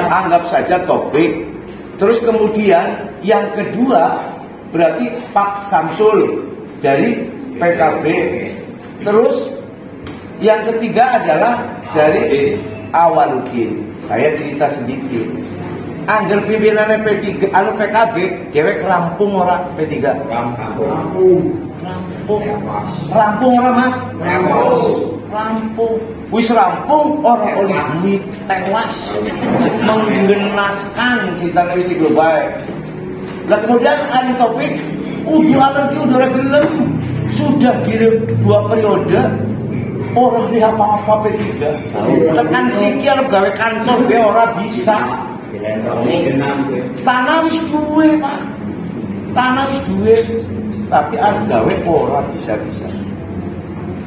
anggap saja topik. Terus kemudian yang kedua berarti Pak Samsul dari PKB. Terus yang ketiga adalah dari Awaludin. Saya cerita sedikit. Angger pimpinannya P3, PKB, dewek rampung orang P3. Rampung orang Mas. Rampung. Wis rampung orang oleh duit tewas. Menggenaskan ceritanya wis iku bae. Lah kemudian ada topik udah gelem sudah di 2 periode orang lihat apa-apa P3. Tekan sikian gawe kantor be ora bisa. Tanah wis duwe, Pak. Tanah wis duwe, tapi arep gawe ora bisa-bisa.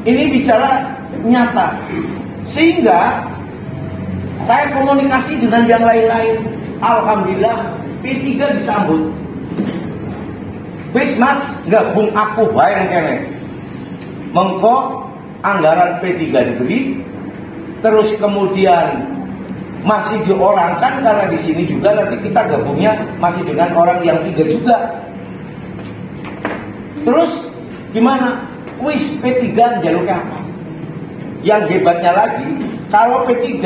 Ini bicara nyata. Sehingga saya komunikasi dengan yang lain-lain. Alhamdulillah P3 disambut. Wis Mas, gabung aku bae nang kene. Mengko anggaran P3 diberi, terus kemudian masih diorangkan karena di sini juga nanti kita gabungnya masih dengan orang yang 3 juga. Terus gimana? Wis P3 jalurnya apa? Yang hebatnya lagi, kalau P3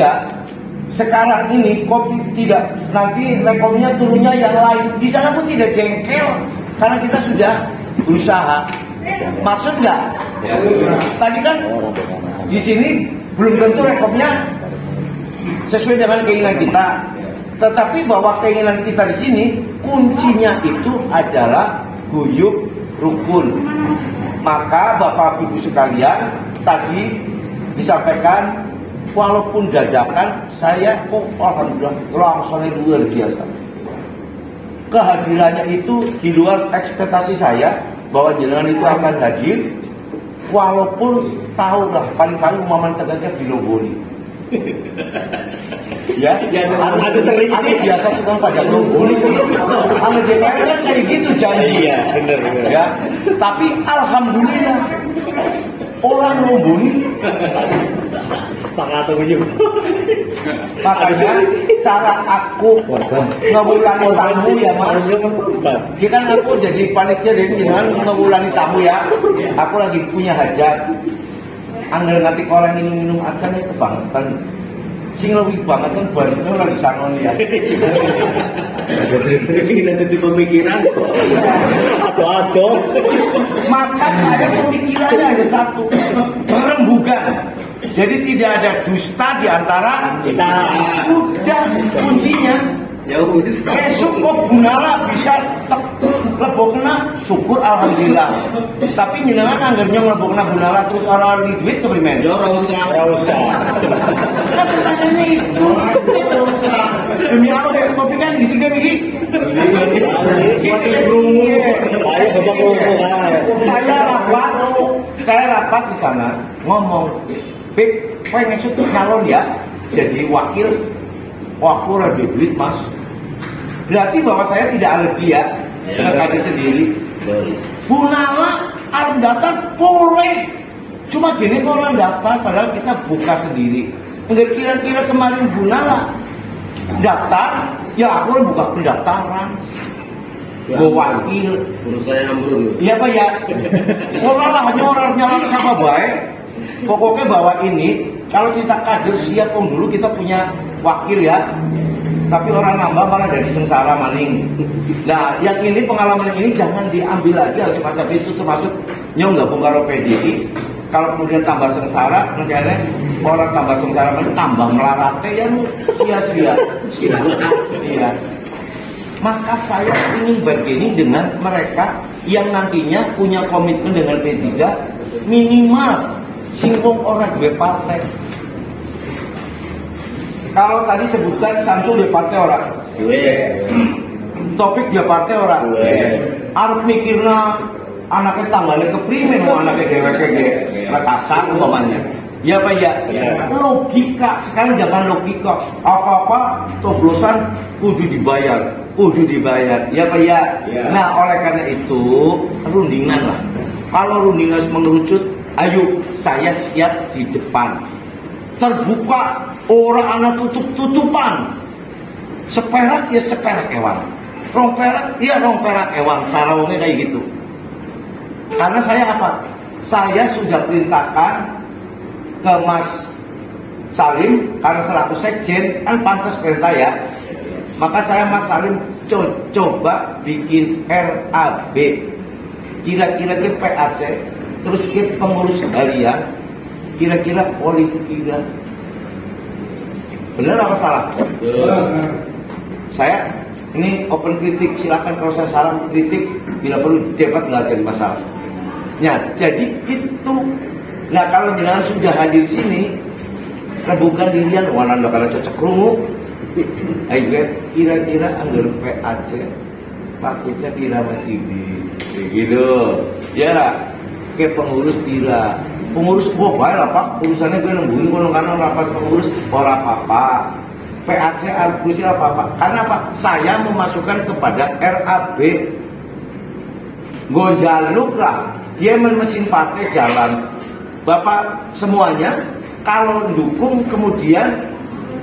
sekarang ini kopi tidak, nanti rekomnya turunnya yang lain. Di sana pun tidak jengkel karena kita sudah berusaha. Maksud nggak? Tadi kan di sini belum tentu rekomnya sesuai dengan keinginan kita, tetapi bahwa keinginan kita di sini kuncinya itu adalah guyub rukun. Maka Bapak Ibu sekalian tadi disampaikan, walaupun dadakan saya alhamdulillah langsungnya luar biasa. Kehadirannya itu di luar ekspektasi saya bahwa jenengan itu akan hadir, walaupun tahu lah paling-paling umaman tegaknya dilogoni. Ya, ada sering sih biasa tukang pada lomboni sih. Sama DPR kan kayak gitu janji. Iya, benar. Ya, tapi alhamdulillah orang lomboni makanya cara aku ngewulani tamu ya Mas. Dia kan aku jadi panitia jadi jangan ngewulani tamu ya. Aku lagi punya hajat. Angger nanti orang minum acan itu kebangetan. Sing lebih banget kan barunya lagi sangon ya. Ini nanti pemikiran. Aduh. Maka saya pemikirannya ada satu, rembugan. Jadi tidak ada dusta di antara kita. Udah kuncinya. Ya besok kok bunala bisa lebokna syukur alhamdulillah. Tapi jenengan anggarnya lebokna bunala terus orang di duit keprimen. Ya ora usah. Kan pertanyaannya itu. Demi Allah kayak kopi kan di sini iki. Saya rapat di sana ngomong, "Beb, kowe ngesuk nyalon ya jadi wakil aku ora duit Mas." Berarti bahwa saya tidak alergi ya dengan kader sendiri. Bunala arep daftar boleh. Cuma gini kok orang daftar padahal kita buka sendiri. Enggak kira-kira kemarin Bunala daftar, ya aku buka pendaftaran. Gue wakil. Urus saya ambrun. Iya Pak ya. Orang lah hanya orang nyalon sama baik. Pokoknya bahwa ini kalau cerita kader siap dulu kita punya wakil ya. Tapi orang nambah malah dari sengsara maning. Nah, yang ini pengalaman ini jangan diambil aja semacam itu, termasuk nyong gabung karo PDI. Kalau kemudian tambah sengsara, negara orang tambah sengsara tambah melarate ya sia-sia. Iya. Maka saya ingin bergini dengan mereka yang nantinya punya komitmen dengan P3 minimal singgung orang dua partai. Kalau tadi sebutkan Samsul dia partai orang, topik dia partai orang, harus mikirna anaknya tanggalnya keprimen, mau anaknya dewek kasar umpamanya. Ya Pak ya, logika sekarang jangan logika apa-apa coblosan kudu dibayar, ya Pak ya. Nah oleh karena itu rundingan lah. Kalau rundingan mengerucut, ayo saya siap di depan. Terbuka, orang anak tutup-tutupan. Seperak ya seperak ewang, rong perak ya rong perak ewang, cara wongnya kayak gitu. Karena saya apa? Saya sudah perintahkan ke Mas Salim, karena selaku sekjen kan pantas perintah ya. Maka saya Mas Salim coba bikin RAB, kira-kira ke PAC, terus ke pengurus harian, kira-kira kira. Benar apa salah? Saya ini open kritik, silakan kalau saya salah kritik, bila perlu debat nggak jadi masalah. Ya, jadi itu. Nah kalau jenengan sudah hadir sini, rebukan dirian, warna karena cocok rungu. Ayo kira-kira anggar PAC paketnya kira masih di gitu. Ya lah, ke pengurus kira. Pengurus gua bayar lah pak, urusannya gue nungguin kalau karena rapat pengurus orang apa. PAC argusi apa-apa. Karena apa? Saya memasukkan kepada RAB. Gonjaluk lah. Dia mesin partai jalan. Bapak semuanya kalau dukung kemudian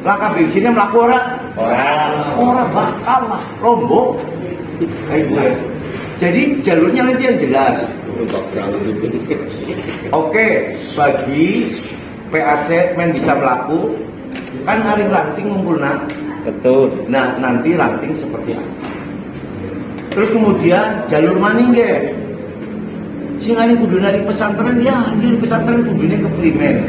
langkah bensinnya melaku orang bakal lah lombok. Jadi jalurnya nanti yang jelas. Oke, bagi PAC men bisa melaku. Kan hari ranting ngumpul betul. Nah nanti ranting seperti apa? Terus kemudian jalur maning ya. Sehingga ini kudu dari pesantren ya, di pesantren kudunya ke primer.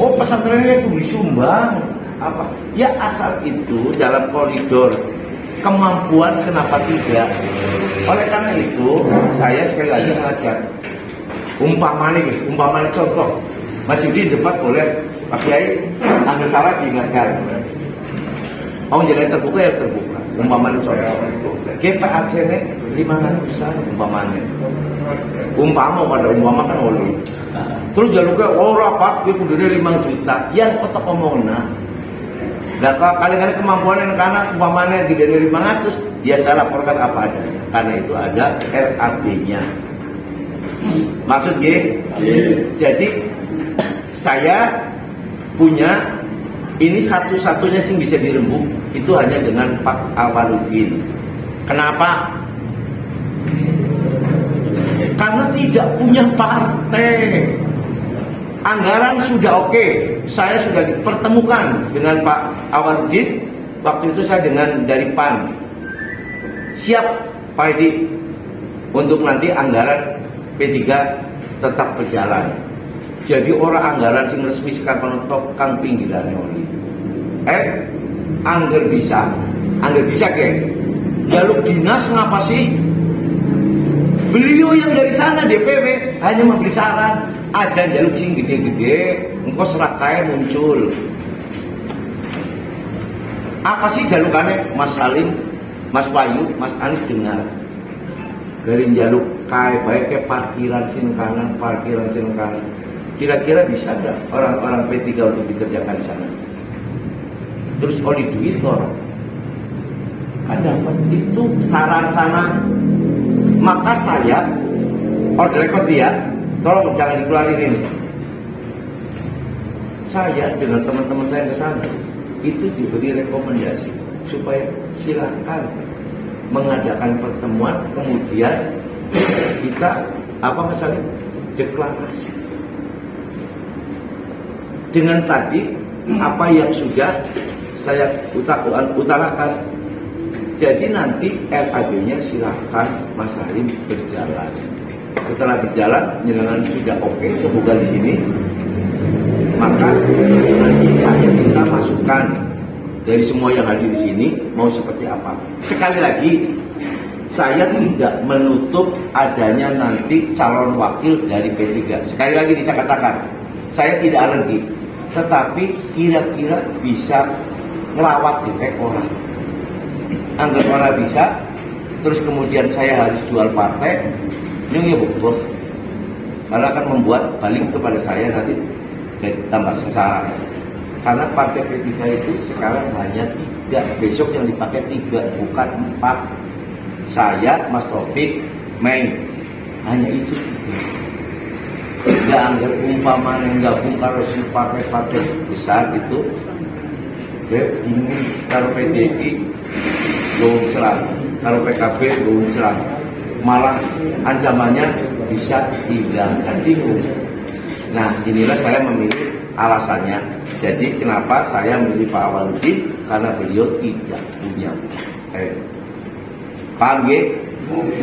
Oh pesantrennya kudu disumbang apa? Ya asal itu dalam koridor kemampuan kenapa tidak? Oleh karena itu saya sekali lagi mengajak umpamanya contoh Mas Yudi debat boleh Pak Kiai, ambil salah diingatkan. Oh jadi terbuka ya terbuka. Umpamanya contoh, PAC ini 500-an umpamanya. Pada umpama kan oleh. Terus jalurnya rapat, dia kudune 5 juta. Yang otak omongna. Nah kali-kali kemampuan yang karena umpamanya di dari 500, dia saya laporkan apa adanya. Karena itu ada RAB-nya. Maksud jadi saya punya ini satu-satunya sih bisa dirembuk itu hanya dengan Pak Awaludin. Kenapa? Karena tidak punya partai. Anggaran sudah oke. Saya sudah dipertemukan dengan Pak Awaludin. Waktu itu saya dengan dari PAN. Siap Pak Edi untuk nanti anggaran P3 tetap berjalan. Jadi orang anggaran sing resmi sekarang penonton kang pinggirannya oli. Angger bisa ke? Jalur dinas ngapa sih? Beliau yang dari sana DPW hanya memberi saran. Ada jalur sing gede-gede, engkau serakai muncul. Apa sih jalukannya? Mas Salim, Mas Bayu, Mas Anies dengar. Garin jaluk kayak baik kayak parkiran sini kanan. Kira-kira bisa nggak orang-orang P3 untuk dikerjakan di sana? Terus oli duit orang. Kan dapat itu saran sana. Maka saya order record dia, tolong jangan dikeluarin ini. Saya dengan teman-teman saya ke sana itu diberi rekomendasi supaya silakan mengadakan pertemuan, kemudian kita misalnya deklarasi dengan tadi apa yang sudah saya utarakan. Jadi nanti RAB-nya silahkan Mas Salim berjalan. Setelah berjalan, jenengan sudah oke, kebuka di sini, maka nanti saya minta masukan dari semua yang hadir di sini mau seperti apa. Sekali lagi, saya tidak menutup adanya nanti calon wakil dari P3. Sekali lagi saya katakan, saya tidak alergi, tetapi kira-kira bisa ngelawat di orang. Anggap orang bisa, terus kemudian saya harus jual partai, ini betul, karena akan membuat balik kepada saya nanti jadi tambah sengsara. Karena partai P3 itu sekarang hanya 3, besok yang dipakai 3 bukan 4. Saya, Mas Taufik, Mei, hanya itu. Tidak anggap umpama yang gabung kalau partai-partai besar itu ini kalau PDI gauceran, kalau PKB gauceran, malah ancamannya bisa hilangkan tikus. Nah, inilah saya memilih alasannya. Jadi kenapa saya memilih Pak Awaludin, karena beliau tidak punya. Paham ya?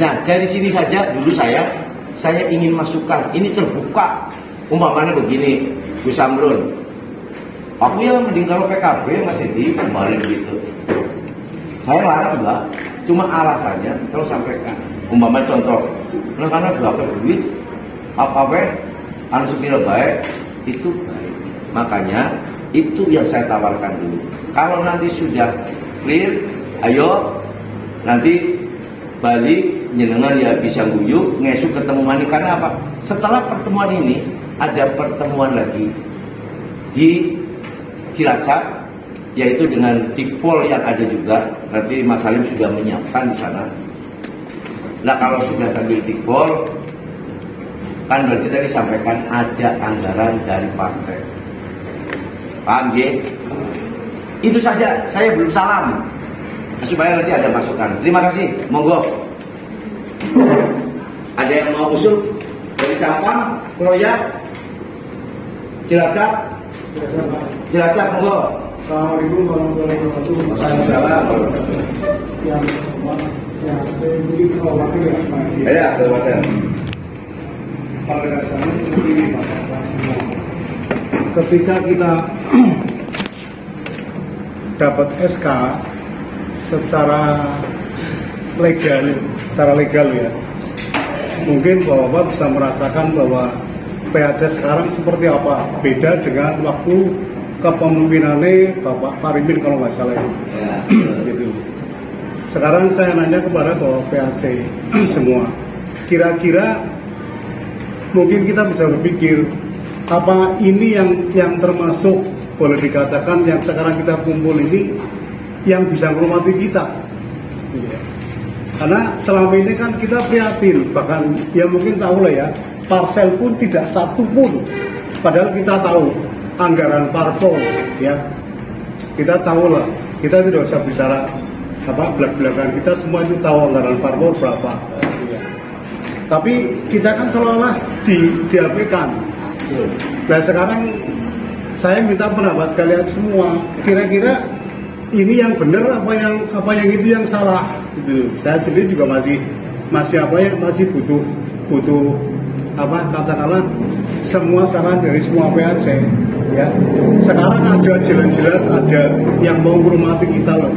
Nah, dari sini saja dulu saya ingin masukkan, ini terbuka. Umpamanya begini, Gus Amrun, aku ya mending kalau PKB masih di kemarin gitu. Saya larang enggak, cuma alasannya kalau sampaikan. Umpamanya contoh, karena berapa duit, apa anu supaya baik, itu baik. Makanya itu yang saya tawarkan dulu. Kalau nanti sudah clear, ayo nanti balik jenengan ya bisa guyu ngesuk ketemu mani. Karena apa? Setelah pertemuan ini ada pertemuan lagi di Cilacap, yaitu dengan Dikpol yang ada juga. Nanti Mas Salim sudah menyiapkan di sana. Nah, kalau sudah sambil Dikpol, kan berarti tadi sampaikan ada anggaran dari partai. Paham ya? Itu saja, saya belum salam supaya nanti ada masukan. Terima kasih, monggo. Ada yang mau usul dari Sampang, Kroya, Cilacap, monggo. Assalamualaikum warahmatullahi wabarakatuh. Yang saya mungkin soal waktu ya, Pak. Ya, betul. Pada dasarnya seperti ini, Pak. Ketika kita dapat SK secara legal ya, mungkin Bapak bisa merasakan bahwa PAC sekarang seperti apa, beda dengan waktu kepemimpinannya Bapak Parimin kalau nggak salah ya. Gitu. Sekarang saya nanya kepada Bapak PAC semua, kira-kira mungkin kita bisa berpikir apa ini yang termasuk boleh dikatakan yang sekarang kita kumpul ini yang bisa menghormati kita. Ya. Karena selama ini kan kita prihatin, bahkan ya mungkin tahu lah ya, parsel pun tidak satu pun. Padahal kita tahu anggaran parpol, ya kita tahu lah, kita tidak usah bicara apa belak-belakan, kita semua itu tahu anggaran parpol berapa. Ya. Tapi kita kan seolah-olah diabaikan. Nah sekarang saya minta pendapat kalian semua, kira-kira ini yang benar apa yang itu yang salah gitu. Saya sendiri juga masih butuh apa katakanlah semua saran dari semua PAC ya. Sekarang ada jelas ada yang mau menghormati kita loh.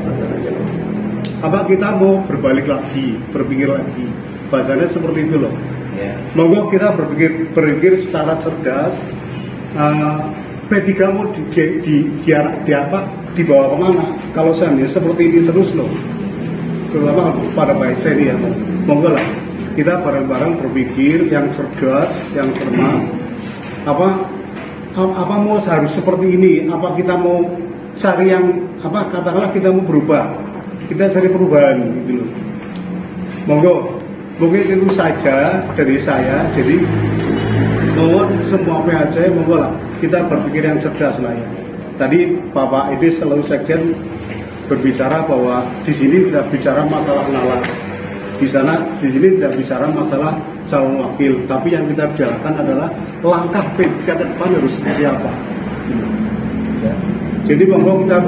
Apa kita mau berpikir lagi bahasanya seperti itu loh. Monggo kita berpikir secara cerdas. P3 mau dibawa kemana? Kalau seandainya seperti ini terus loh, terutama pada baik saya ini ya, monggo lah kita bareng-bareng berpikir yang cerdas, yang cermat. Apa mau harus seperti ini? Apa kita mau cari yang katakanlah kita mau berubah, kita cari perubahan gitu loh. Monggo, mungkin itu saja dari saya. Jadi mohon semua PAC monggo lah kita berpikir yang cerdas lah ya. Tadi Bapak Idris selalu sekjen berbicara bahwa di sini tidak bicara masalah nalar, di sini tidak bicara masalah calon wakil, tapi yang kita bicarakan adalah langkah P3 ke depan harus seperti apa. Ya. Jadi monggo kita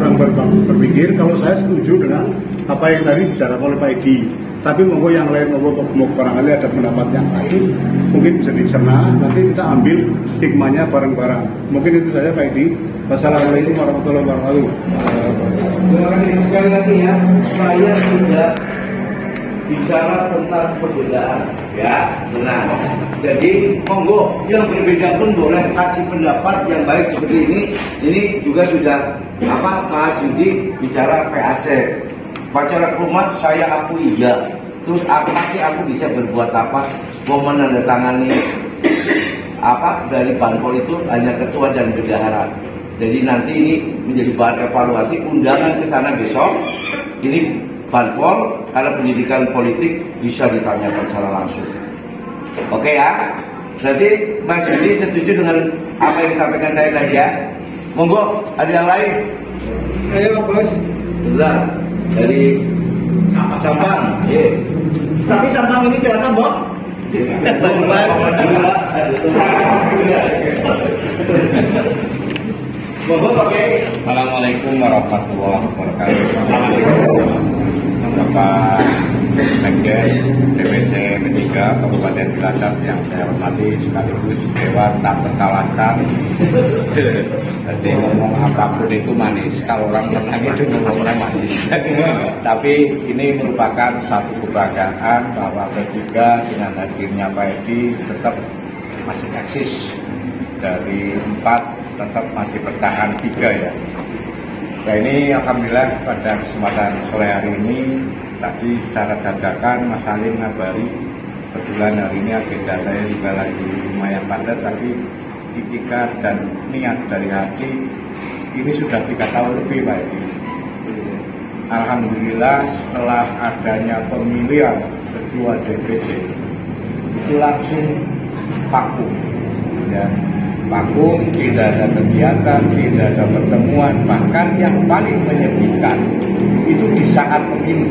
berpikir. Kalau saya setuju dengan apa yang tadi bicara oleh Pak Edi, tapi monggo yang lain monggo barangkali ada pendapat yang lain, mungkin bisa dicerna, nanti kita ambil hikmahnya bareng-bareng. Mungkin itu saja Pak Edi. Wassalamualaikum warahmatullahi wabarakatuh. Terima kasih sekali lagi ya. Saya sudah bicara tentang perbedaan, ya benar. Jadi monggo yang berbeda pun boleh kasih pendapat yang baik seperti ini. Ini juga sudah Mas Yudi bicara PAC. Pacara rumah saya akui ya. Terus apa sih aku bisa berbuat apa? Mau menandatangani dari Banpol itu hanya ketua dan bendahara. Jadi nanti ini menjadi bahan evaluasi, undangan ke sana besok. Ini Banpol, karena pendidikan politik bisa ditanyakan secara langsung. Oke ya. Berarti Mas Yudi setuju dengan apa yang disampaikan saya tadi ya? Monggo, ada yang lain? Saya Bos. Benar. Dari Sampang. Iya. Tapi Sampang ini Cilacap, Bos. Assalamualaikum warahmatullahi wabarakatuh. Bapak Sekjen DPC P3 Kabupaten Cilacap yang saya hormati, sekaligus Dewan Tampet Talakan. Jadi ngomong apapun itu manis, kalau orang menang itu ngomong orang manis. Tapi ini merupakan satu kebanggaan bahwa P3 dengan hadirnya Pak Edi tetap masih eksis. Dari 4 tetap masih bertahan 3 ya. Nah ini alhamdulillah pada kesempatan sore hari ini tadi secara dadakan Mas Salim ngabari, kebetulan hari ini agenda saya juga lagi lumayan padat, tapi itikat dan niat dari hati ini sudah 3 tahun lebih Pak Edi. Alhamdulillah setelah adanya pemilihan ketua DPC itu langsung vakum dan vakum, tidak ada kegiatan, tidak ada pertemuan, bahkan yang paling menyedihkan itu di saat pemilu.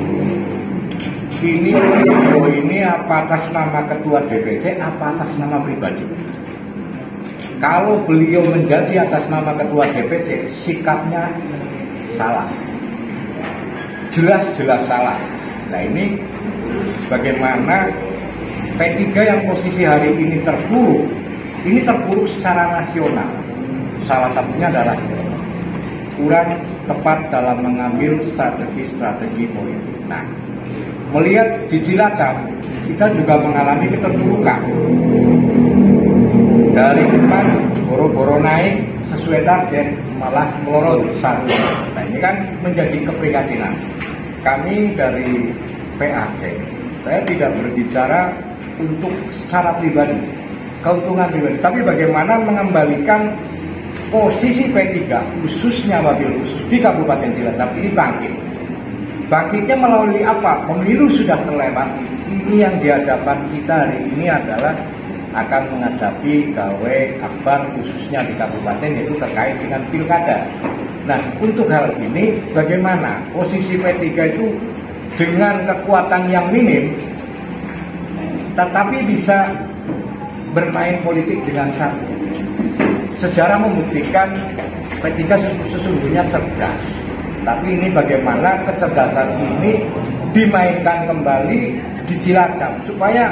Ini apa atas nama ketua DPC, apa atas nama pribadi? Kalau beliau menjadi atas nama ketua DPC, sikapnya salah, jelas-jelas salah. Nah ini bagaimana P3 yang posisi hari ini terpuruk. Ini terpuruk secara nasional. Salah satunya adalah kurang tepat dalam mengambil strategi-strategi politik. Nah, melihat di Cilacap, kita juga mengalami keterpurukan. Dari depan boro-boro naik sesuai target, malah melorot satu. Nah, ini kan menjadi keprihatinan. Kami dari PAC, saya tidak berbicara untuk secara pribadi, keuntungan pribadi, tapi bagaimana mengembalikan posisi P3 khususnya wabil khusus di Kabupaten Cilacap ini bangkit. Bangkitnya melalui apa? Pemilu sudah terlewati. Ini yang di hadapan kita hari ini adalah akan menghadapi gawe akbar khususnya di kabupaten, yaitu terkait dengan pilkada. Nah, untuk hal ini bagaimana posisi P3 itu dengan kekuatan yang minim tetapi bisa bermain politik dengan satu. Sejarah membuktikan P3 sesungguhnya cerdas. Tapi ini bagaimana kecerdasan ini dimainkan kembali di Cilacap supaya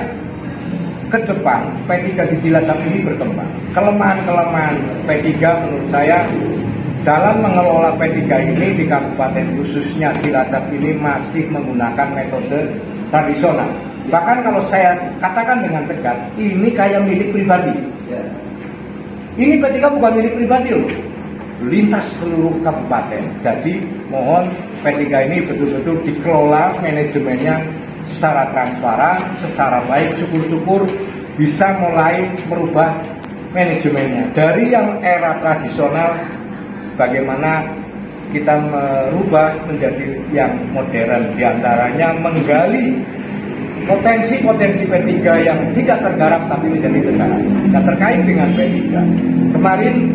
ke depan P3 di Cilacap ini berkembang. Kelemahan-kelemahan P3 menurut saya dalam mengelola P3 ini di kabupaten khususnya Cilacap ini masih menggunakan metode tradisional. Bahkan kalau saya katakan dengan tegas, ini kayak milik pribadi. Ini P3 bukan milik pribadi loh, lintas seluruh kabupaten. Jadi mohon P3 ini betul-betul dikelola manajemennya secara transparan, secara baik. Syukur-syukur bisa mulai merubah manajemennya dari yang era tradisional, bagaimana kita merubah menjadi yang modern, diantaranya menggali potensi-potensi P3 yang tidak tergarap tapi menjadi tergarap. Nah, terkait dengan P3, kemarin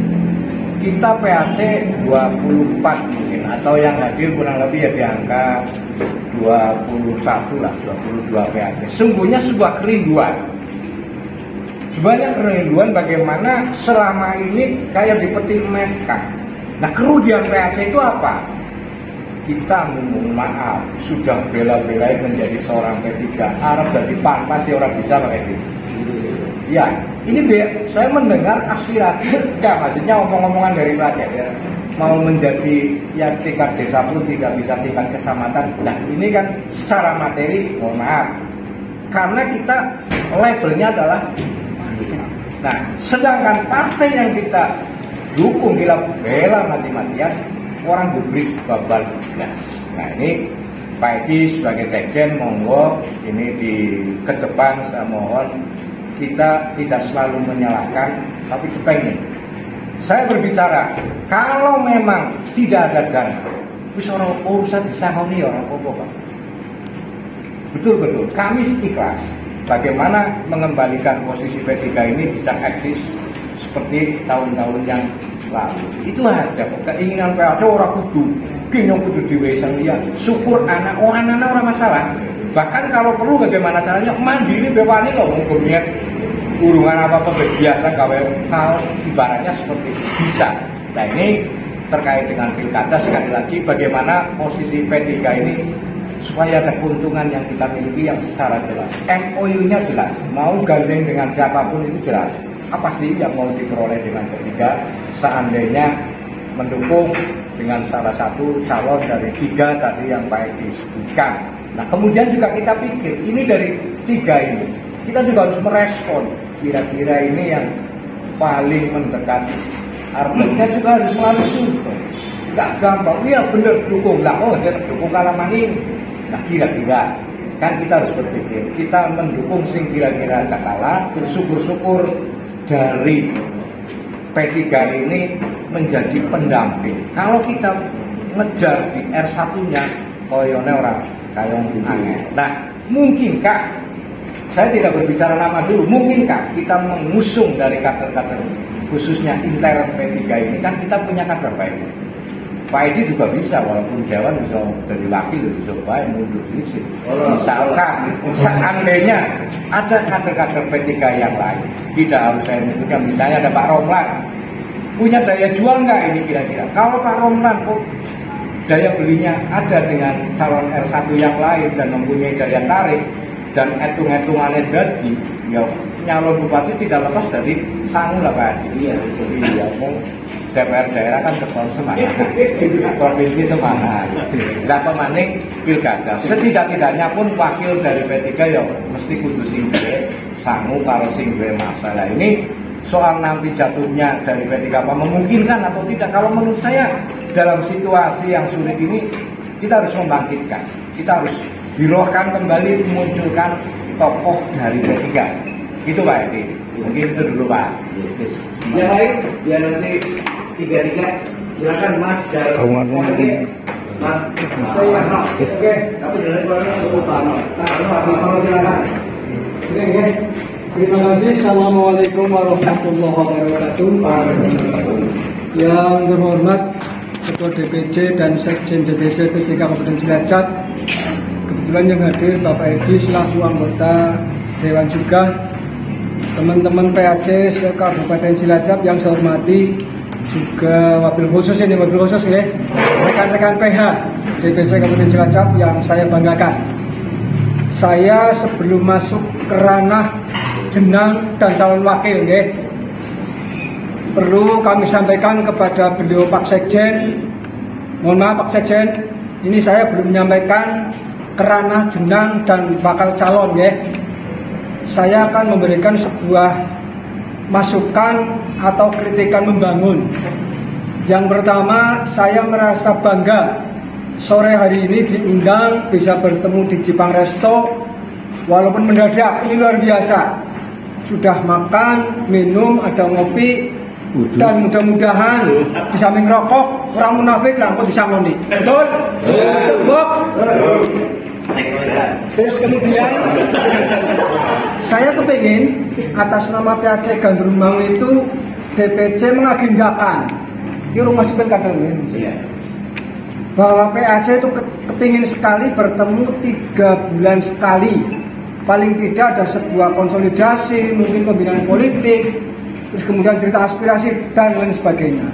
kita PAC 24 mungkin, atau yang hadir kurang lebih ya di angka 21 lah, 22 PAC. Sungguhnya sebuah kerinduan. Sebanyak kerinduan bagaimana selama ini kayak dipertimbangkan. Nah, kerugian PAC itu apa? Kita mohon maaf, sudah bela-belain menjadi seorang P3, Arab jadi pantas ya orang bisa pakai itu. Ya, ini saya mendengar aspirasi, enggak, maksudnya omong-omongan dari rakyat ya, mau menjadi ya tingkat desa pun tidak bisa tingkat kecamatan. Nah, ini kan secara materi, mohon maaf, karena kita labelnya adalah. Nah, sedangkan partai yang kita dukung, kita bela mati-matian, orang publik babal gas. Nah ini Pak Edi sebagai sekjen monggo ini di ke depan saya mohon kita tidak selalu menyalahkan, tapi kepengen saya berbicara kalau memang tidak ada dana, wis ora urusan disangoni orang apa-apa. Betul-betul kami ikhlas bagaimana mengembalikan posisi P3 ini bisa eksis seperti tahun-tahun yang lalu. Itu ada keinginan PAC orang kudu kini kudu diwesan dia. Syukur anak orang masalah. Bahkan kalau perlu bagaimana caranya mandiri bewani loh mengukurnya urungan apa-apa biasa gawe kaos ibaratnya seperti itu bisa. Nah ini terkait dengan pilkada sekali lagi bagaimana posisi P3 ini supaya ada keuntungan yang kita miliki yang secara jelas. MOU-nya jelas, mau gandeng dengan siapapun itu jelas. Apa sih yang mau diperoleh dengan P3 seandainya mendukung dengan salah satu calon dari 3 tadi yang Pak Edi sebutkan. Nah kemudian juga kita pikir ini dari 3 ini kita juga harus merespon kira-kira ini yang paling mendekat. Artinya kita juga harus melalui survei. Nggak gampang, iya bener dukung lah, oh saya dukung kalaman ini. Nah kira-kira kan kita harus berpikir kita mendukung sing kira-kira nggak kalah, bersyukur-syukur dari P3 ini menjadi pendamping. Kalau kita ngejar di R1-nya koyone orang kayong aneh. Nah, mungkinkah saya tidak berbicara nama dulu, mungkinkah kita mengusung dari kader-kader khususnya intern P3 ini kan kita punya kader baik. Pak Edi juga bisa, walaupun Dewan bisa jadi wakil, bisa baik mundur di sini. Misalkan, seandainya ada kader-kader P3 yang lain, tidak harus saya menyebutkan, misalnya ada Pak Romlan, punya daya jual nggak ini kira-kira? Kalau Pak Romlan kok daya belinya ada dengan calon R1 yang lain dan mempunyai daya tarik dan hitung-hitungannya jadi, ya nyalon bupati tidak lepas dari sangu lah Pak Edi. Iya, jadi ya mau DPR daerah kan keton semangat, provinsi semangat, nggak pemaning pilkada. Setidak-tidaknya pun wakil dari P3 ya mesti kudu singgung sangu kalau singgung masalah ini. Soal nanti jatuhnya dari P3 apa memungkinkan atau tidak, kalau menurut saya dalam situasi yang sulit ini kita harus membangkitkan, kita harus dirohkan kembali memunculkan tokoh dari P3. Itu Pak Edi, mungkin itu dulu Pak. Yang lain biar nanti 3 silakan Mas dari Mas saya oke tapi dari suaranya cukup lama. Silakan. Oke. Terima kasih. Assalamualaikum warahmatullahi wabarakatuh. Yang terhormat Ketua DPC dan Sekjen DPC P3 Kabupaten Cilacap. Kebetulan yang hadir Bapak Edi selaku anggota Dewan juga. Teman-teman PAC Kabupaten Cilacap yang saya hormati, juga wabil khusus ya, rekan-rekan PH DPC Kabupaten Cilacap yang saya banggakan. Saya sebelum masuk ke ranah jenang dan calon wakil perlu kami sampaikan kepada beliau Pak Sekjen. Mohon maaf Pak Sekjen, ini saya belum menyampaikan ke ranah jenang dan bakal calon Saya akan memberikan sebuah masukan atau kritikan membangun. Yang pertama, saya merasa bangga sore hari ini diundang bisa bertemu di Jepang Resto, walaupun mendadak. Ini luar biasa. Sudah makan, minum, ada ngopi, dan mudah-mudahan di samping rokok orang munafik lampu disangoni. Betul? Betul. Terus kemudian saya kepingin atas nama PAC Gandrung itu DPC mengagendakan ini rumah sipil kader bahwa PAC itu kepingin sekali bertemu 3 bulan sekali, paling tidak ada sebuah konsolidasi, mungkin pembinaan politik, terus kemudian cerita aspirasi dan lain sebagainya.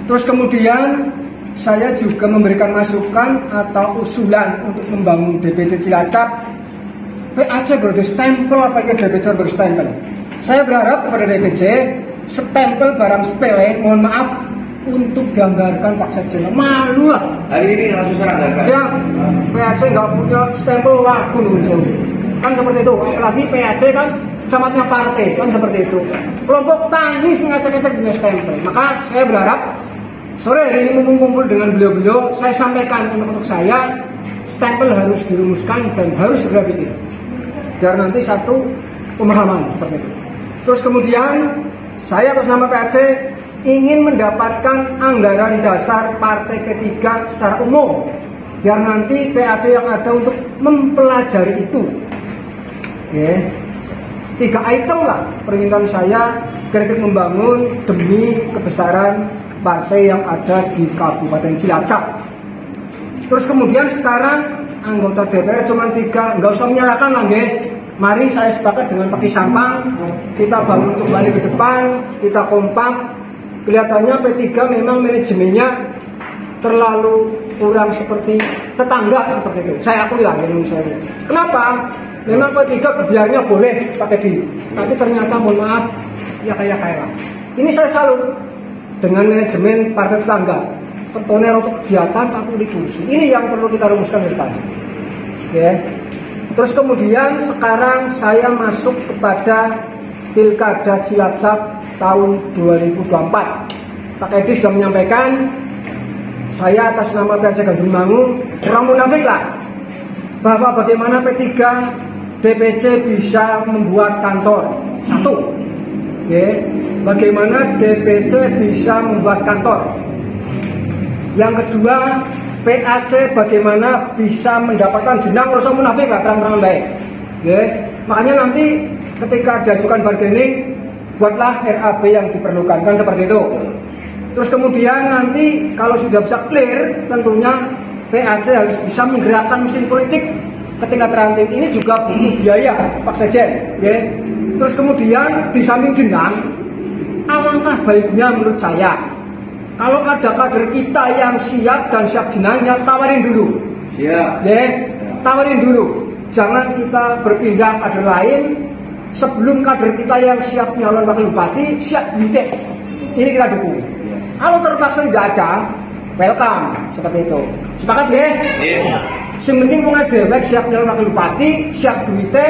Terus kemudian saya juga memberikan masukan atau usulan untuk membangun DPC Cilacap. PAC berarti stempel apa ya DPC berstempel? Saya berharap kepada DPC stempel barang sepele, mohon maaf untuk dianggarkan Pak Sekjen. Malu lah. Hari ini langsung serang Siap. PAC nggak punya stempel wagu kan seperti itu. Apalagi PAC kan camatnya partai kan seperti itu. Kelompok tani sing ngecek-ngecek punya stempel. Maka saya berharap sore hari ini kumpul dengan beliau-beliau, saya sampaikan untuk saya stempel harus dirumuskan dan harus segera bikin biar nanti satu pemahaman seperti itu. Terus kemudian saya atas nama PAC ingin mendapatkan anggaran dasar Partai P3 secara umum biar nanti PAC yang ada untuk mempelajari itu. 3 item lah permintaan saya kritik membangun demi kebesaran partai yang ada di Kabupaten Cilacap. Terus kemudian sekarang anggota DPR cuma 3, nggak usah menyalahkan lah nggih. Mari saya sepakat dengan Pak Sampang, kita bangun kembali ke depan, kita kompak. Kelihatannya P3 memang manajemennya terlalu kurang seperti tetangga seperti itu. Saya akui lah Indonesia ini. Kenapa? Memang P3 kebiarnya boleh pakai di, tapi ternyata mohon maaf ya kayak. Ini saya salut dengan manajemen partai tetangga. Ketone untuk kegiatan tapi dikurusi. Ini yang perlu kita rumuskan ke depan. Ya. Terus kemudian sekarang saya masuk kepada Pilkada Cilacap tahun 2024. Pak Edi sudah menyampaikan, saya atas nama PAC Gandrumangu kurang munafik lah bahwa bagaimana P3 DPC bisa membuat kantor. Satu, ya, bagaimana DPC bisa membuat kantor. Yang kedua, PAC bagaimana bisa mendapatkan jenang rasa munafik lah, terang-terangan baik. Ya, makanya nanti ketika diajukan bargaining, buatlah RAB yang diperlukan, kan seperti itu. Terus kemudian nanti kalau sudah bisa clear, tentunya PAC harus bisa menggerakkan mesin politik ke tingkat ranting. Ini juga butuh biaya, Pak Sekjen. Ya. Terus kemudian di samping jenang, alangkah baiknya menurut saya, kalau ada kader kita yang siap dan siap jenangnya, tawarin dulu. Siap. Ya, tawarin dulu. Jangan kita berpindah kader lain sebelum kader kita yang siap nyalon wakil bupati siap duitnya. Ini kita dukung. Kalau terpaksa tidak ada, welcome seperti itu. Sepakat ya? Iya. Yang penting mulai dewek siap nyalon wakil bupati, siap duitnya,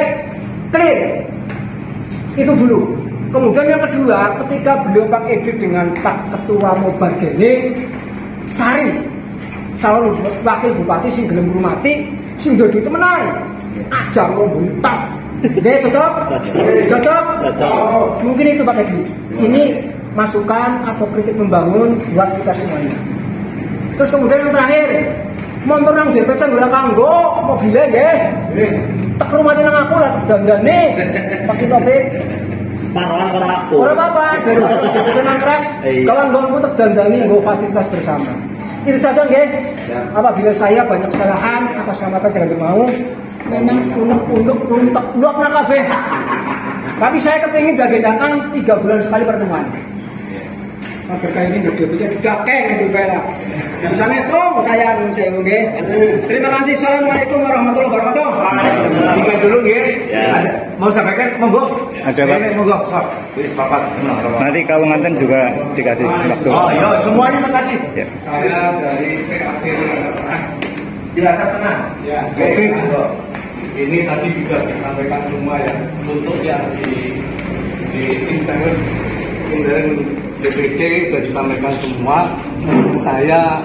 clear. Itu dulu. Kemudian yang kedua, ketika beliau Pak Edi dengan Pak Ketua mau bargaining, cari calon wakil bupati sing gelem ngurmati, sing dudu temenan. Aja ngombuntak. Oke, cocok? Cocok? Mungkin itu Pak Edi. Ini masukan atau kritik membangun buat kita semuanya. Terus kemudian yang terakhir, motor nang DPC ora kanggo mobilnya nggih. Tak rumate nang aku lah dandane. Pakai topik. Paruan karo aku. Ora apa-apa, dari DPC nangkrek. Kawan-kawanku tak dandani nggo fasilitas bersama. Itu saja nggih. Apabila saya banyak kesalahan atas nama Pak jangan mau, memang unek-unek runtek blok nak kabeh. Tapi saya kepingin diagendakan 3 bulan sekali pertemuan. Kader ini nggak bisa didakeng itu Vera. Bisa neto saya nunggu. Terima kasih. Assalamualaikum warahmatullahi wabarakatuh. Tiga dulu ya. Mau sampaikan monggo. Ada Pak. Monggo. Wis papat. Nanti kalau nganten juga dikasih waktu. Oh iya, semuanya terkasih. Ya. Saya dari PAC Cilacap Tengah. Ya, oke. Ini tadi juga disampaikan semua ya, untuk yang di intern DPC sudah disampaikan semua. Saya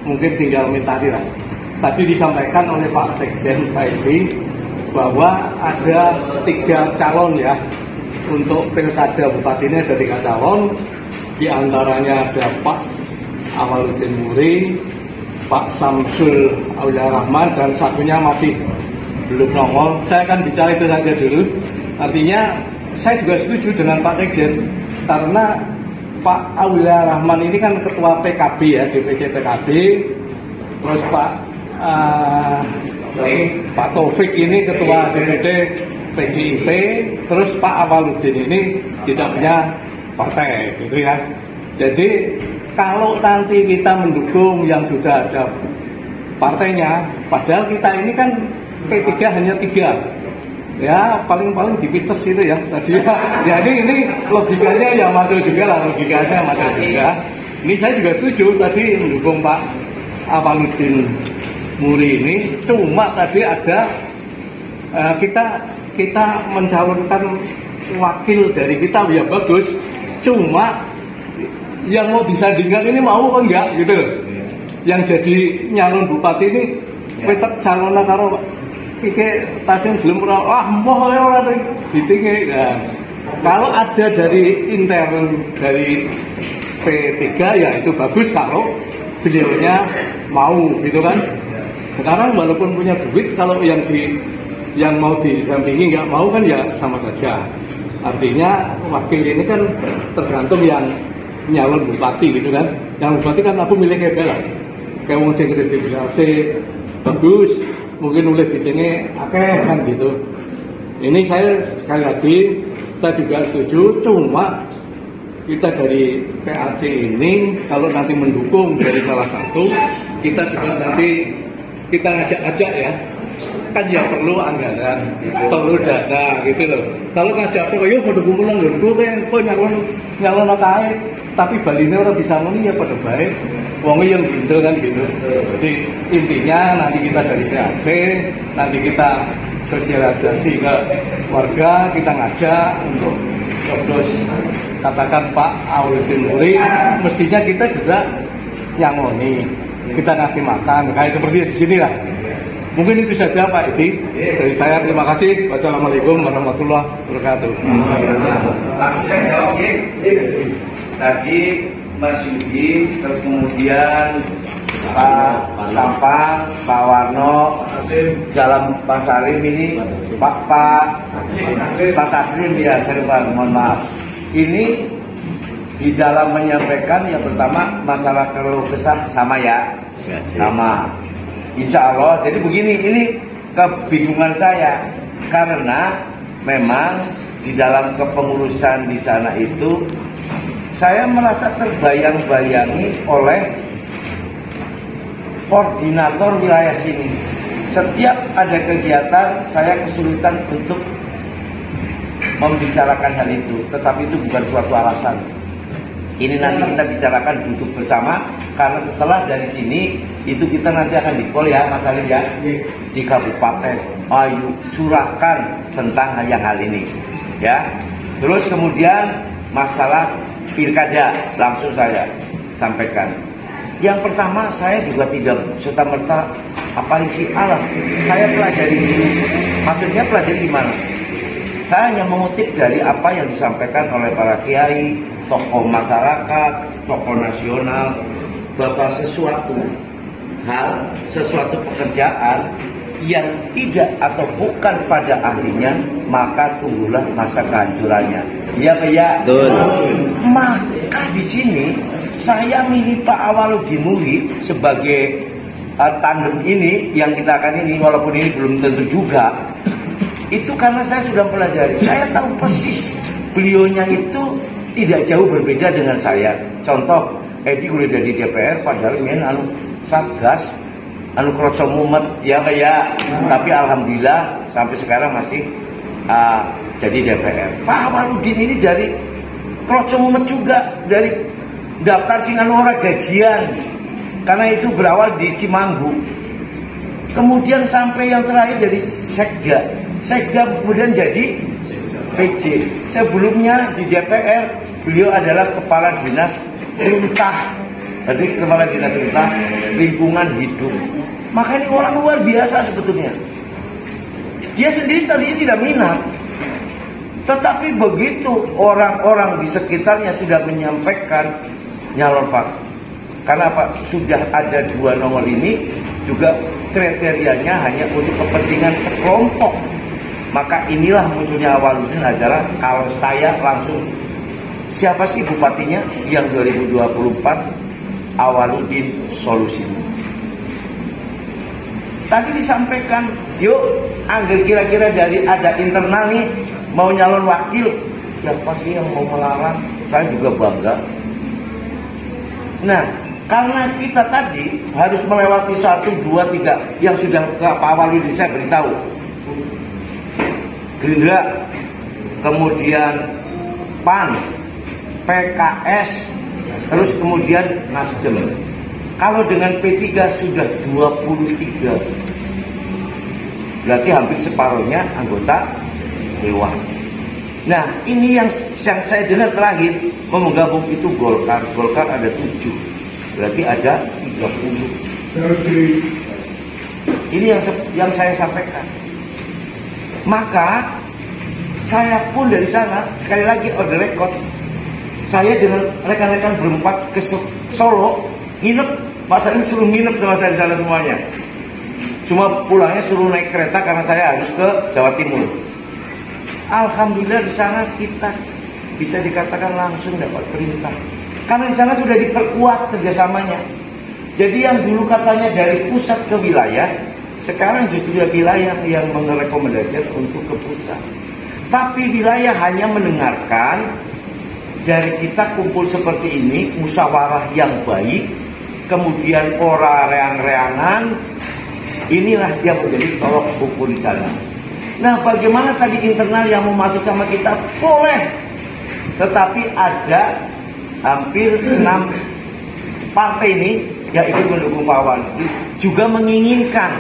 mungkin tinggal minta lah. Tadi disampaikan oleh Pak Sekjen Pak Edi bahwa ada 3 calon ya untuk pilkada bupati ini, ada 3 calon. Di antaranya ada Pak Awaludin Muri, Pak Samsul Aulia Rahman, dan satunya masih belum nongol. Saya akan bicara itu saja dulu. Artinya saya juga setuju dengan Pak Sekjen karena Pak Aulia Rahman ini kan ketua PKB ya, DPC PKB. Terus Pak Taufik ini ketua DPC PDIP. Terus Pak Awaludin ini tidak punya partai, gitu ya. Jadi kalau nanti kita mendukung yang sudah ada partainya, padahal kita ini kan P3 hanya 3. Ya paling-paling dipites itu ya tadi ya. Jadi ini logikanya ya masuk juga lah, logikanya masuk juga. Ini saya juga setuju tadi mendukung Pak Awaludin Muri ini. Cuma tadi ada kita mencalonkan wakil dari kita ya bagus. Cuma yang mau disandingkan ini mau apa enggak gitu. Yang jadi nyalon bupati ini petek calon karo Iki tasing belum pernah, moh orang ditinggi. Nah, kalau ada dari intern dari P3 ya itu bagus kalau beliaunya mau gitu kan. Sekarang walaupun punya duit, kalau yang mau disampingi nggak mau kan ya sama saja. Artinya wakil ini kan tergantung yang nyalon bupati gitu kan. Yang bupati kan aku milih kayak bela. Kayak wong sing kredibilitasé bagus, mungkin oleh ditenge akeh kan gitu. Ini saya sekali lagi kita juga setuju, cuma kita dari PAC ini kalau nanti mendukung dari salah satu, kita juga nanti kita ngajak-ajak ya, kan ya perlu anggaran, perlu dana gitu loh. Kalau ngajak tuh, yuk pada kumpulan lho, kok nyalon kae, tapi baline ora bisa ngene ya pada baik, wongnya yang gitu kan gitu. Jadi intinya nanti kita dari PAC, nanti kita sosialisasi ke warga, kita ngajak untuk terus katakan Pak Aurudin Muri, mestinya kita juga nyangoni, kita ngasih makan, kayak seperti di sini lah. Mungkin itu saja Pak Edi dari saya. Terima kasih. Wassalamualaikum warahmatullahi wabarakatuh. Langsung saya jawab ya. Tadi Mas Yudi, terus kemudian Pak Sampang, Pak Warno, dalam Pak Salim ini, Pak Taslim ya, saya lupa, mohon maaf. Ini di dalam menyampaikan yang pertama masalah keluh kesah sama ya, sama. Insya Allah. Jadi begini, ini kebingungan saya karena memang di dalam kepengurusan di sana itu saya merasa terbayang-bayangi oleh koordinator wilayah sini. Setiap ada kegiatan saya kesulitan untuk membicarakan hal itu, tetapi itu bukan suatu alasan. Ini nanti kita bicarakan duduk bersama, karena setelah dari sini itu kita nanti akan di-call ya Mas Salim ya, di kabupaten. Ayo curahkan tentang hal ini ya. Terus kemudian masalah pilkada langsung saya sampaikan. Yang pertama, saya juga tidak serta-merta aparisi alam. Saya pelajari dulu. Maksudnya pelajari di mana? Saya hanya mengutip dari apa yang disampaikan oleh para kiai, tokoh masyarakat, tokoh nasional, bahwa sesuatu hal, sesuatu pekerjaan yang tidak atau bukan pada ahlinya, maka tunggulah masa kehancurannya. Iya Pak ya? Maka di sini saya milih Pak Awaludin Muri sebagai tandem ini yang kita akan ini, walaupun ini belum tentu juga. Itu karena saya sudah pelajari. Saya tahu persis beliaunya itu tidak jauh berbeda dengan saya. Contoh, Edi udah jadi DPR padahal main Satgas, kroco mumet ya Pak ya. Tapi alhamdulillah sampai sekarang masih jadi DPR. Pak Awaludin ini dari kroco mumet juga, dari daftar Singanora gajian, karena itu berawal di Cimanggu. Kemudian sampai yang terakhir dari Sekda kemudian jadi PJ. Sebelumnya di DPR beliau adalah kepala dinas lingkungan hidup. Maka ini orang luar biasa sebetulnya. Dia sendiri tadinya tidak minat, tetapi begitu orang-orang di sekitarnya sudah menyampaikan nyalon Pak. Karena Pak sudah ada 2 nomor ini, juga kriterianya hanya untuk kepentingan sekelompok. Maka inilah munculnya Awaludin adalah kalau saya langsung, siapa sih bupatinya yang 2024? Awaludin solusinya. Tadi disampaikan, yuk anggar kira-kira dari ada internal nih mau nyalon wakil, siapa sih yang mau melarang? Saya juga bangga. Nah, karena kita tadi harus melewati 1, 2, 3 yang sudah ke Pak Awaludin saya beritahu. Gerindra, kemudian PAN, PKS, terus kemudian Nasdem. Kalau dengan P3 sudah 23, berarti hampir separuhnya anggota Dewan. Nah, ini yang saya dengar terakhir mau menggabung itu Golkar. Golkar ada 7, berarti ada 30. Ini yang saya sampaikan. Maka saya pun dari sana, sekali lagi on the record, saya dengan rekan-rekan berempat ke Solo, nginep, Pak Salim suruh nginep sama saya di sana semuanya. Cuma pulangnya suruh naik kereta karena saya harus ke Jawa Timur. Alhamdulillah di sana kita bisa dikatakan langsung dapat perintah. Karena di sana sudah diperkuat kerjasamanya. Jadi yang dulu katanya dari pusat ke wilayah, sekarang justru wilayah yang merekomendasikan untuk ke pusat. Tapi wilayah hanya mendengarkan dari kita kumpul seperti ini, musyawarah yang baik, kemudian ora reang-reangan, inilah yang menjadi tolok ukur di sana. Nah, bagaimana tadi internal yang mau masuk sama kita? Boleh. Tetapi ada hampir 6 partai ini yang ikut mendukung Pak Wan juga menginginkan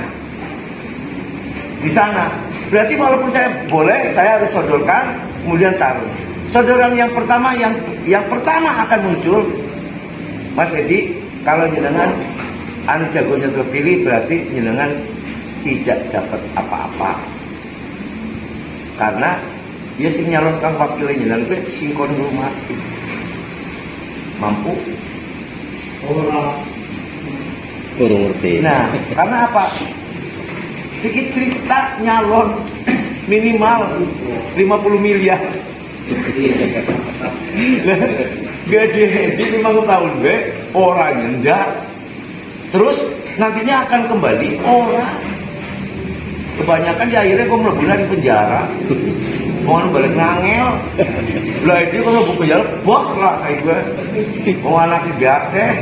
di sana. Berarti walaupun saya boleh, saya harus sodorkan, kemudian taruh. Sodoran yang pertama yang pertama akan muncul, Mas Edi, kalau jenengan jagonya terpilih berarti jenengan tidak dapat apa-apa. Karena dia sing nyalonkan wakilnya jenengan itu singkon rumah. Mampu? Kurang ngerti. Nah, karena apa? Sedikit cerita nyalon minimal 50 miliar. Gaji 5 tahun orang enggak. Terus nantinya akan kembali orang. Kebanyakan di akhirnya gue melebulan di penjara. Mau balik ngangel. Lah itu kalau gue penjara bok lah kayak gue. Mau anak teh.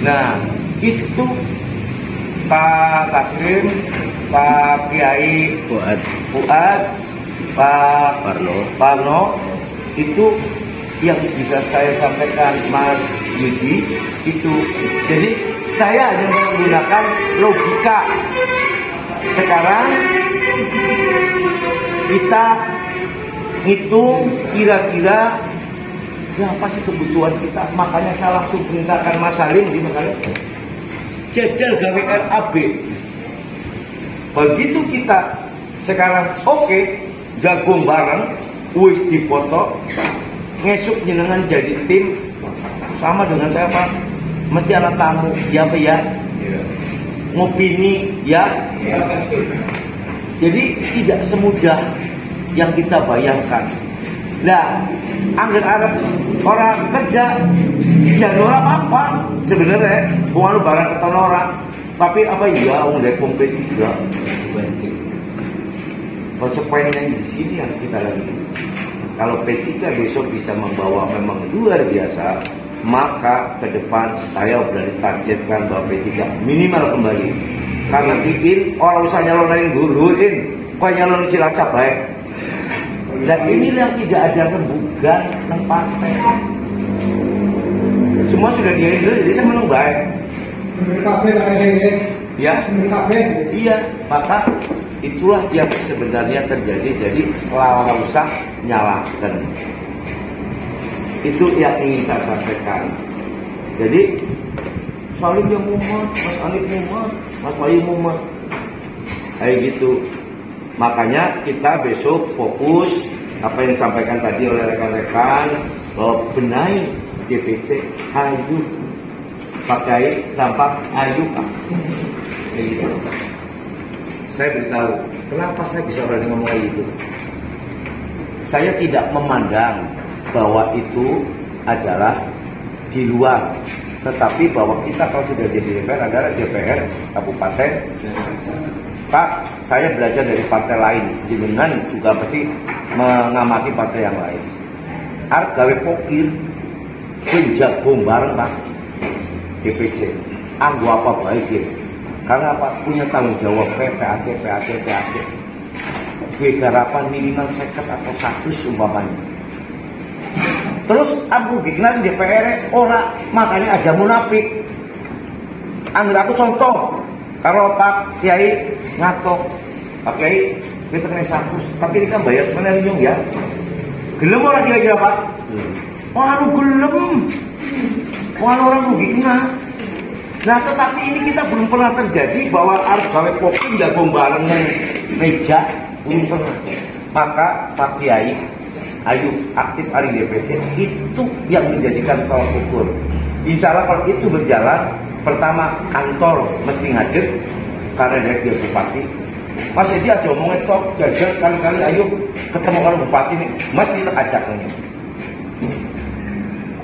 Nah itu Pak Taslim, Pak Kiai Fuad, Pak Parno itu yang bisa saya sampaikan, Mas Yudi itu. Jadi saya hanya menggunakan logika. Sekarang kita hitung kira-kira berapa sih kebutuhan kita. Makanya saya langsung perintahkan Mas Salim di makanya jajal gawe RAB. Begitu kita sekarang oke, gabung bareng, wis dipoto, ngesuk jenengan jadi tim sama dengan saya Pak. Mesti ada tamu, ya Pak ya. Ngopini ya. Jadi tidak semudah yang kita bayangkan. Nah, anggar Arab orang kerja ya ora apa-apa sebenarnya, bukan barang keton orang. Tapi apa ya wong Depok P3 konsekuensinya di sini yang kita lagi. Kalau P3 besok bisa membawa memang luar biasa, maka ke depan saya sudah ditargetkan bahwa P3 minimal kembali. Karena bikin orang usah nyalonin guruin, kok nyalon Cilacap baik. Dan inilah tidak ada rembukan tentang partai. Semua sudah diain dulu, jadi saya menang baik. Ya, iya, maka itulah yang sebenarnya terjadi. Jadi kalau usah nyalahkan. Itu yang ingin saya sampaikan. Jadi Salim yang mumat, Mas Anif mumat, Mas Bayu mumat, kayak gitu. Makanya kita besok fokus apa yang disampaikan tadi oleh rekan-rekan, bahwa benahi DPC, ayo pakai dampak, ayo Pak. Gitu. Saya beritahu, kenapa saya bisa berani ngomong kayak gitu. Saya tidak memandang bahwa itu adalah di luar, tetapi bahwa kita kalau sudah jadi DPR adalah DPR kabupaten. Pak, saya belajar dari partai lain, jenengan juga pasti mengamati partai yang lain. Arep gawe pokir, penjak bom bareng Pak, DPC. Anggo apa baik ya? Karena apa? Punya tanggung jawab PAC. Gue garapan minimal 50 atau 100 umpamanya. Terus aku bikinan DPR ora, makanya aja munafik. Ambil aku contoh, kalau Pak Kiai ngatok, Pak Kiai kita kena 100, tapi ini kan bayar sebenarnya ya. Gelem orang kira-kira Pak? Wah, gelem. Wah, orang rugi kena. Nah, tetapi ini kita belum pernah terjadi bahwa harus gawe kopi nggak bareng meja, belum pernah. Maka Pak Kiai, ayo aktif hari DPC, itu yang menjadikan tolak ukur. Insya Allah kalau itu berjalan, pertama kantor mesti hadir karena dia bupati. Mas Edi aja omongin kok jajan kali-kali ayo ketemu kalau bupati nih, mesti tak ajak nih.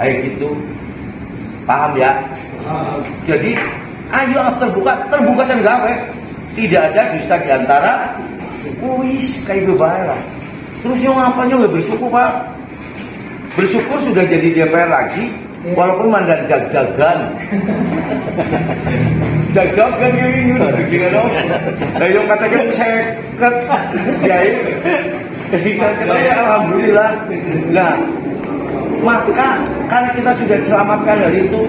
Ayo gitu, paham ya? Jadi ayo terbuka senggawe. Tidak ada dusta di antara. Wis kayak bebalah. Terus yang ngapain nggak bersyukur Pak? Bersyukur sudah jadi DPR lagi, walaupun mandan gagagan. Gagagan ini begini dong. Nah yang katakan seket, ya bisa kita ya alhamdulillah. Nah maka karena kita sudah diselamatkan dari itu,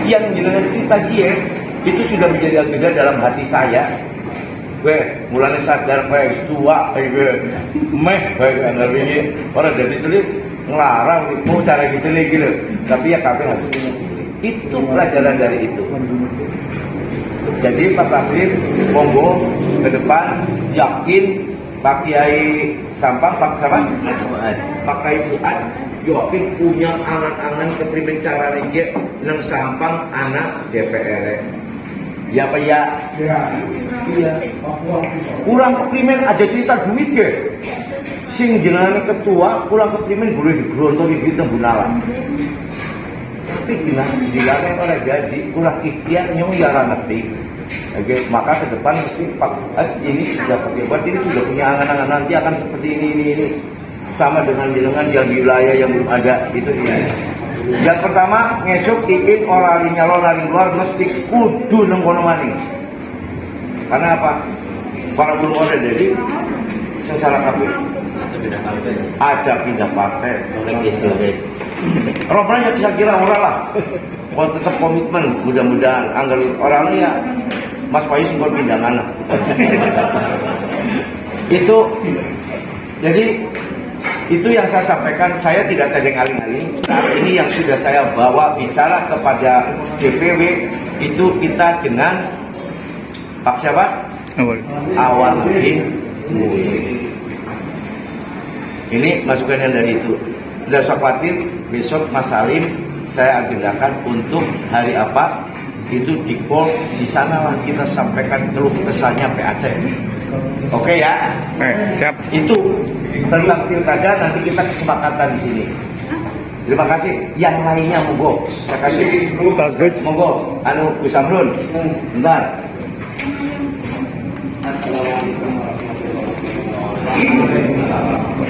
yang jenengan cerita dia itu sudah menjadi agenda dalam hati saya. Mulanya sadar tua, baik anda begini orang dari itu ngelarang mau cara gitu lagi gitu. Tapi ya kami harus itu pelajaran dari itu. Jadi Pak Taslim, monggo ke depan yakin Pak Kiai Sampang, Pak Kiai Fuad yakin punya angan-angan keprimen cara lagi nang Sampang anak DPR. Ya Pak ya? Iya. Kurang keprimen aja cerita duit ke. Sing jenenge ketua kurang keprimen boleh digerontoki di tembunalan. Tapi dilane ora jadi, kurang ikhtiar nyong ya ora ngerti. Oke, maka ke depan mesti Pak ini sudah pejabat ini sudah punya angan-angan nanti akan seperti ini. Sama dengan yang di wilayah yang belum ada itu dia. Yang pertama ngesuk ingin orang nyalon lari luar mesti kudu nang kono maning. Karena apa? Para belum ada jadi secara kabeh aja pindah partai. Robranya bisa kira orang lah. Kalau tetap komitmen, mudah-mudahan anggar orangnya Mas Payu sempat pindah mana. Itu jadi itu yang saya sampaikan, saya tidak tedeng-aling-aling. Saat ini yang sudah saya bawa bicara kepada DPW itu kita dengan Pak siapa? Awaludin. Ini masukannya dari itu. Tidak usah khawatir, besok Mas Salim saya agendakan untuk hari apa itu di call di sana lah kita sampaikan keluh kesahnya PAC. Oke ya? Siap. Itu tentang pilkada nanti kita kesepakatan di sini. Terima kasih. Yang lainnya monggo. Saya kasih. Bagus. Monggo. Gus Amrun. Bentar. Assalamualaikum warahmatullahi wabarakatuh.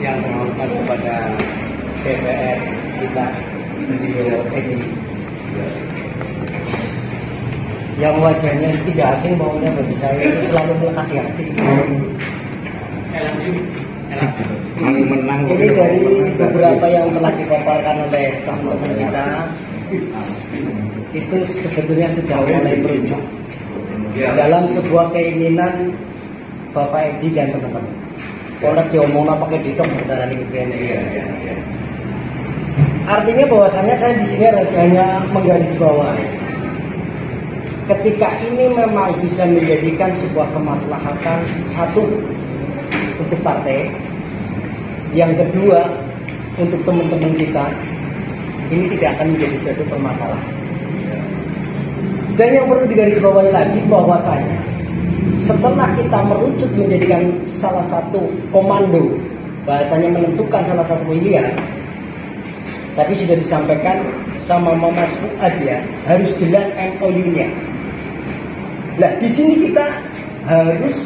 Yang terhormat kepada DPR kita beliau Edi, yang wajahnya tidak asing maunya bagi saya itu selalu melekat di hati. Ini dari beberapa yang telah dipaparkan oleh teman-teman kita, itu sebetulnya sudah mulai merujuk dalam sebuah keinginan Bapak Edi dan teman-teman. Kalau diomongnya pakai dikom berdarah ini. Artinya bahwasannya saya di sini hanya menggarisbawahi. Ketika ini memang bisa menjadikan sebuah kemaslahatan, satu untuk partai, yang kedua untuk teman-teman kita, ini tidak akan menjadi suatu permasalahan. Dan yang perlu digarisbawahi lagi bahwasanya setelah kita merucut menjadikan salah satu komando, bahasanya menentukan salah satu pilihan, tapi sudah disampaikan sama Mas Fuad ya, harus jelas MOU-nya. Nah, di sini kita harus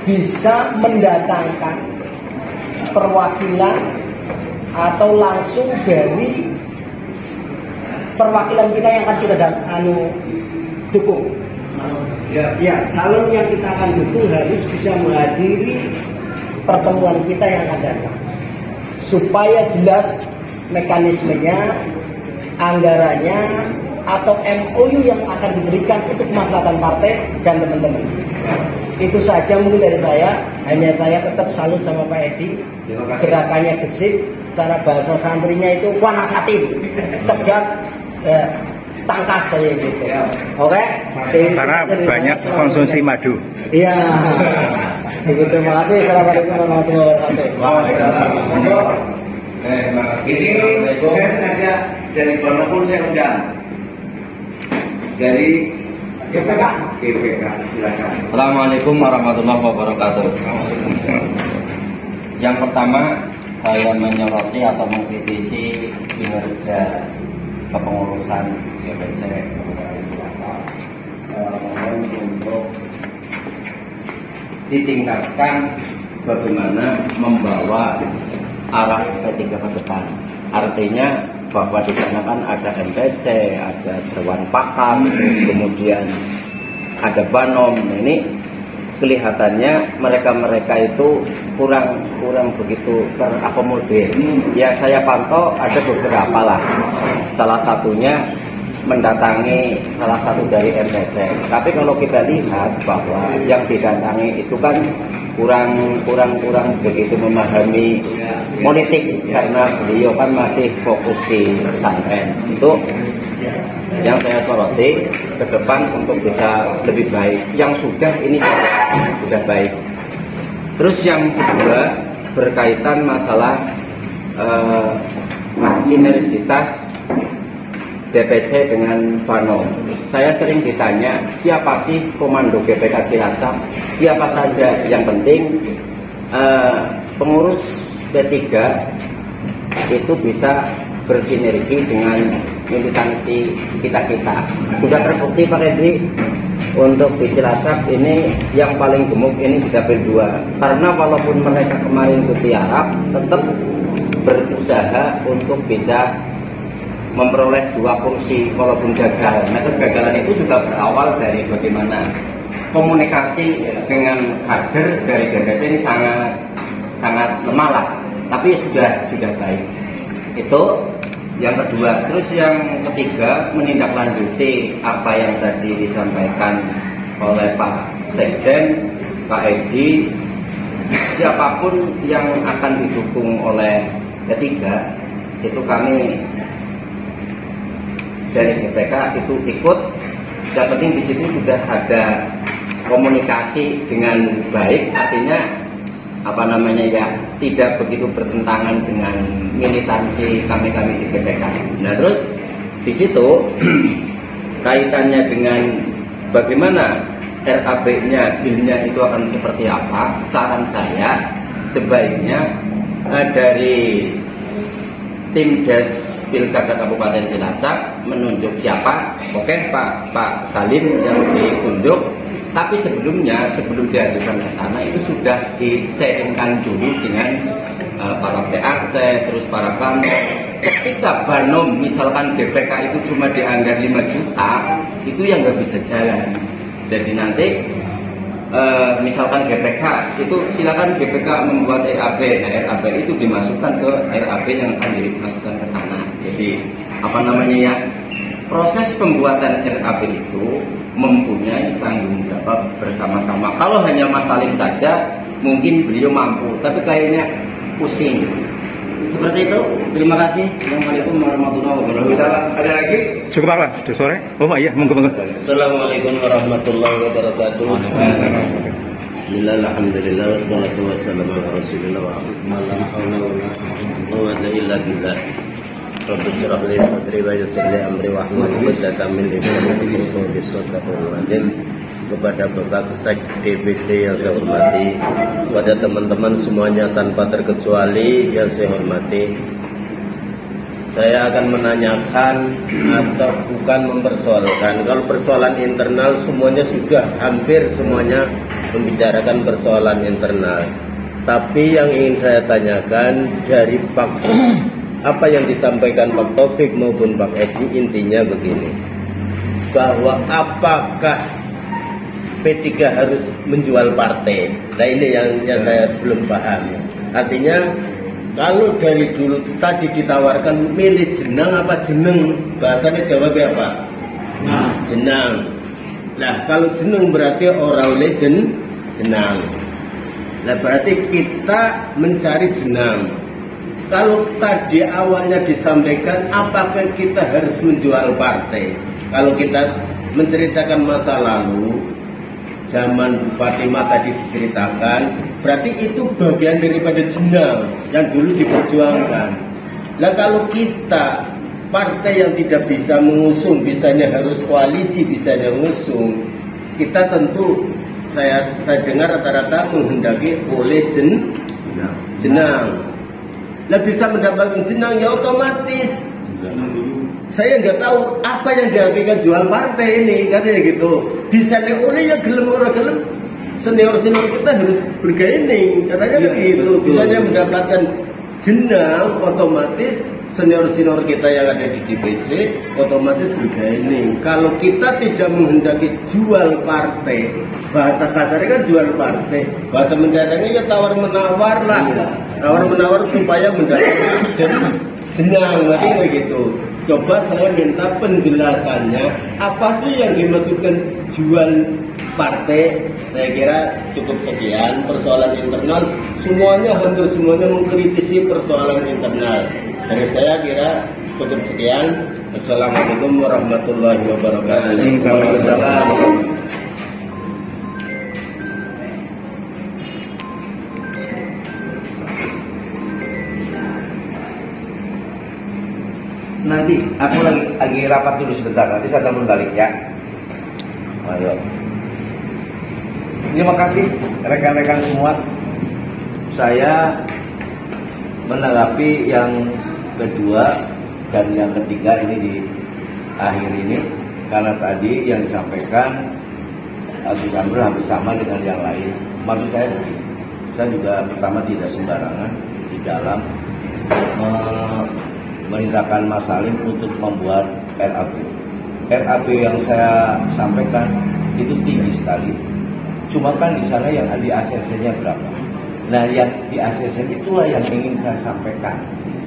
bisa mendatangkan perwakilan atau langsung dari perwakilan kita yang akan kita dukung. Ya, calon yang kita akan dukung harus bisa menghadiri pertemuan kita yang akan datang, supaya jelas mekanismenya, anggarannya, atau MOU yang akan diberikan untuk kemaslahatan partai dan teman-teman. Itu saja mungkin dari saya. Hanya saya tetap salut sama Pak Edi, gerakannya gesit, cara bahasa santrinya itu wanasatim, cerdas, tangkas saya gitu. Oke? Karena banyak konsumsi madu. Iya. Terima kasih. Assalamualaikum warahmatullahi wabarakatuh. Ini saya sengaja dari Gonopul saya undang dari GPK, silakan. Assalamualaikum warahmatullahi wabarakatuh. Yang pertama, saya menyoroti atau mengkritisi kinerja kepengurusan GPC mohon untuk ditingkatkan bagaimana membawa arah P3 ke depan. Artinya bahwa di sana kan ada MPC, ada Dewan Pakar, terus kemudian ada Banom. Ini kelihatannya mereka itu kurang begitu terakomodir. Ya saya pantau ada beberapa lah. Salah satunya mendatangi salah satu dari MPC. Tapi kalau kita lihat bahwa yang didatangi itu kan kurang begitu memahami politik karena beliau kan masih fokus di pesantren. Itu yang saya soroti ke depan untuk bisa lebih baik. Yang sudah ini sudah baik. Terus yang kedua berkaitan masalah sinergitas DPC dengan Banom. Saya sering ditanya, siapa sih komando GPK Cilacap? Siapa saja? Yang penting pengurus P3 itu bisa bersinergi dengan militansi kita. Sudah terbukti Pak Redri, untuk di Cilacap ini yang paling gemuk ini di Dapil 2. Karena walaupun mereka kemarin ke tiarap, tetap berusaha untuk bisa memperoleh 2 kursi walaupun gagal. Nah, kegagalan itu juga berawal dari bagaimana komunikasi dengan kader dari DPC ini sangat lemah lah. Tapi sudah baik. Itu yang kedua. Terus yang ketiga menindaklanjuti apa yang tadi disampaikan oleh Pak Sekjen, Pak Edi. Siapapun yang akan didukung oleh ketiga itu kami dari GPK itu ikut. Yang penting di situ sudah ada komunikasi dengan baik, artinya tidak begitu bertentangan dengan militansi kami di GPK. Nah terus di situ kaitannya dengan bagaimana RAB-nya, deal-nya itu akan seperti apa. Saran saya sebaiknya dari tim Des Pilkada Kabupaten Cilacap menunjuk siapa, oke Pak Salim yang ditunjuk. Tapi sebelum diajukan ke sana itu sudah di-sharingkan dulu dengan para PAC, terus para Banom. Ketika Banom misalkan GPK itu cuma dianggar 5 juta, itu yang nggak bisa jalan. Jadi nanti misalkan GPK itu silakan GPK membuat RAB. Nah, RAB itu dimasukkan ke RAB yang akan dimasukkan ke sana. Jadi proses pembuatan RAB itu mempunyai tanggung jawab bersama-sama. Kalau hanya Mas Salim saja mungkin beliau mampu, tapi kayaknya pusing. Seperti itu. Terima kasih. Assalamualaikum warahmatullahi wabarakatuh. Ada lagi? Cukup Pak, sudah sore. Oh iya, monggo. Assalamualaikum warahmatullahi wabarakatuh. Bismillah, alhamdulillah, wassalatu wassalamu ala rasulillah wa ala illa billah. Rabbi syrah li sadri wa yassir li amri wa hlul 'uqdatam min lisani yafqahu qawli. Kepada Bapak Sek DPC yang saya hormati, kepada teman-teman semuanya tanpa terkecuali yang saya hormati, saya akan menanyakan atau bukan mempersoalkan. Kalau persoalan internal semuanya sudah hampir semuanya membicarakan persoalan internal. Tapi yang ingin saya tanyakan dari apa yang disampaikan Pak Taufik maupun Pak Edi, intinya begini, bahwa apakah P3 harus menjual partai? Nah ini yang saya belum paham. Artinya kalau dari dulu tadi ditawarkan milih jenang apa jeneng, bahasanya jawabnya apa? Jenang. Nah kalau jeneng berarti orang legend jenang. Nah berarti kita mencari jenang. Kalau tadi awalnya disampaikan apakah kita harus menjual partai? Kalau kita menceritakan masa lalu, zaman Bu Fatimah tadi diceritakan, berarti itu bagian daripada jenang yang dulu diperjuangkan. Nah kalau kita partai yang tidak bisa mengusung, bisanya harus koalisi, bisanya mengusung, kita tentu saya dengar rata-rata menghendaki oleh jenang. Nah, bisa mendapatkan jenang ya otomatis. Saya nggak tahu apa yang dihakikan jual partai ini, katanya gitu. Bisanya oleh ya gelem orang gelem, senior kita harus bergaining, katanya kan gitu. Bisanya mendapatkan jenang, otomatis senior kita yang ada di DPC otomatis bergaining. Kalau kita tidak menghendaki jual partai, bahasa kasarnya kan jual partai, bahasa mendatangi ya tawar menawar lah, tawar menawar supaya mendapatkan jenang, berarti begitu. Coba saya minta penjelasannya, apa sih yang dimaksudkan jual partai? Saya kira cukup sekian. Persoalan internal hampir semuanya mengkritisi persoalan internal. Dari saya kira cukup sekian. Assalamualaikum warahmatullahi wabarakatuh. Nanti aku lagi rapat dulu sebentar, nanti saya telepon balik ya. Ayo. Terima kasih rekan-rekan semua. Saya menanggapi yang kedua dan yang ketiga ini di akhir ini, karena tadi yang disampaikan Agus Amr hampir sama dengan yang lain. Maksud saya begini, saya juga pertama tidak sembarangan di dalam merintahkan Mas Salim untuk membuat RAB. RAB yang saya sampaikan itu tinggi sekali. Cuma kan di sana yang di ACC-nya berapa? Nah, yang di ACC itulah yang ingin saya sampaikan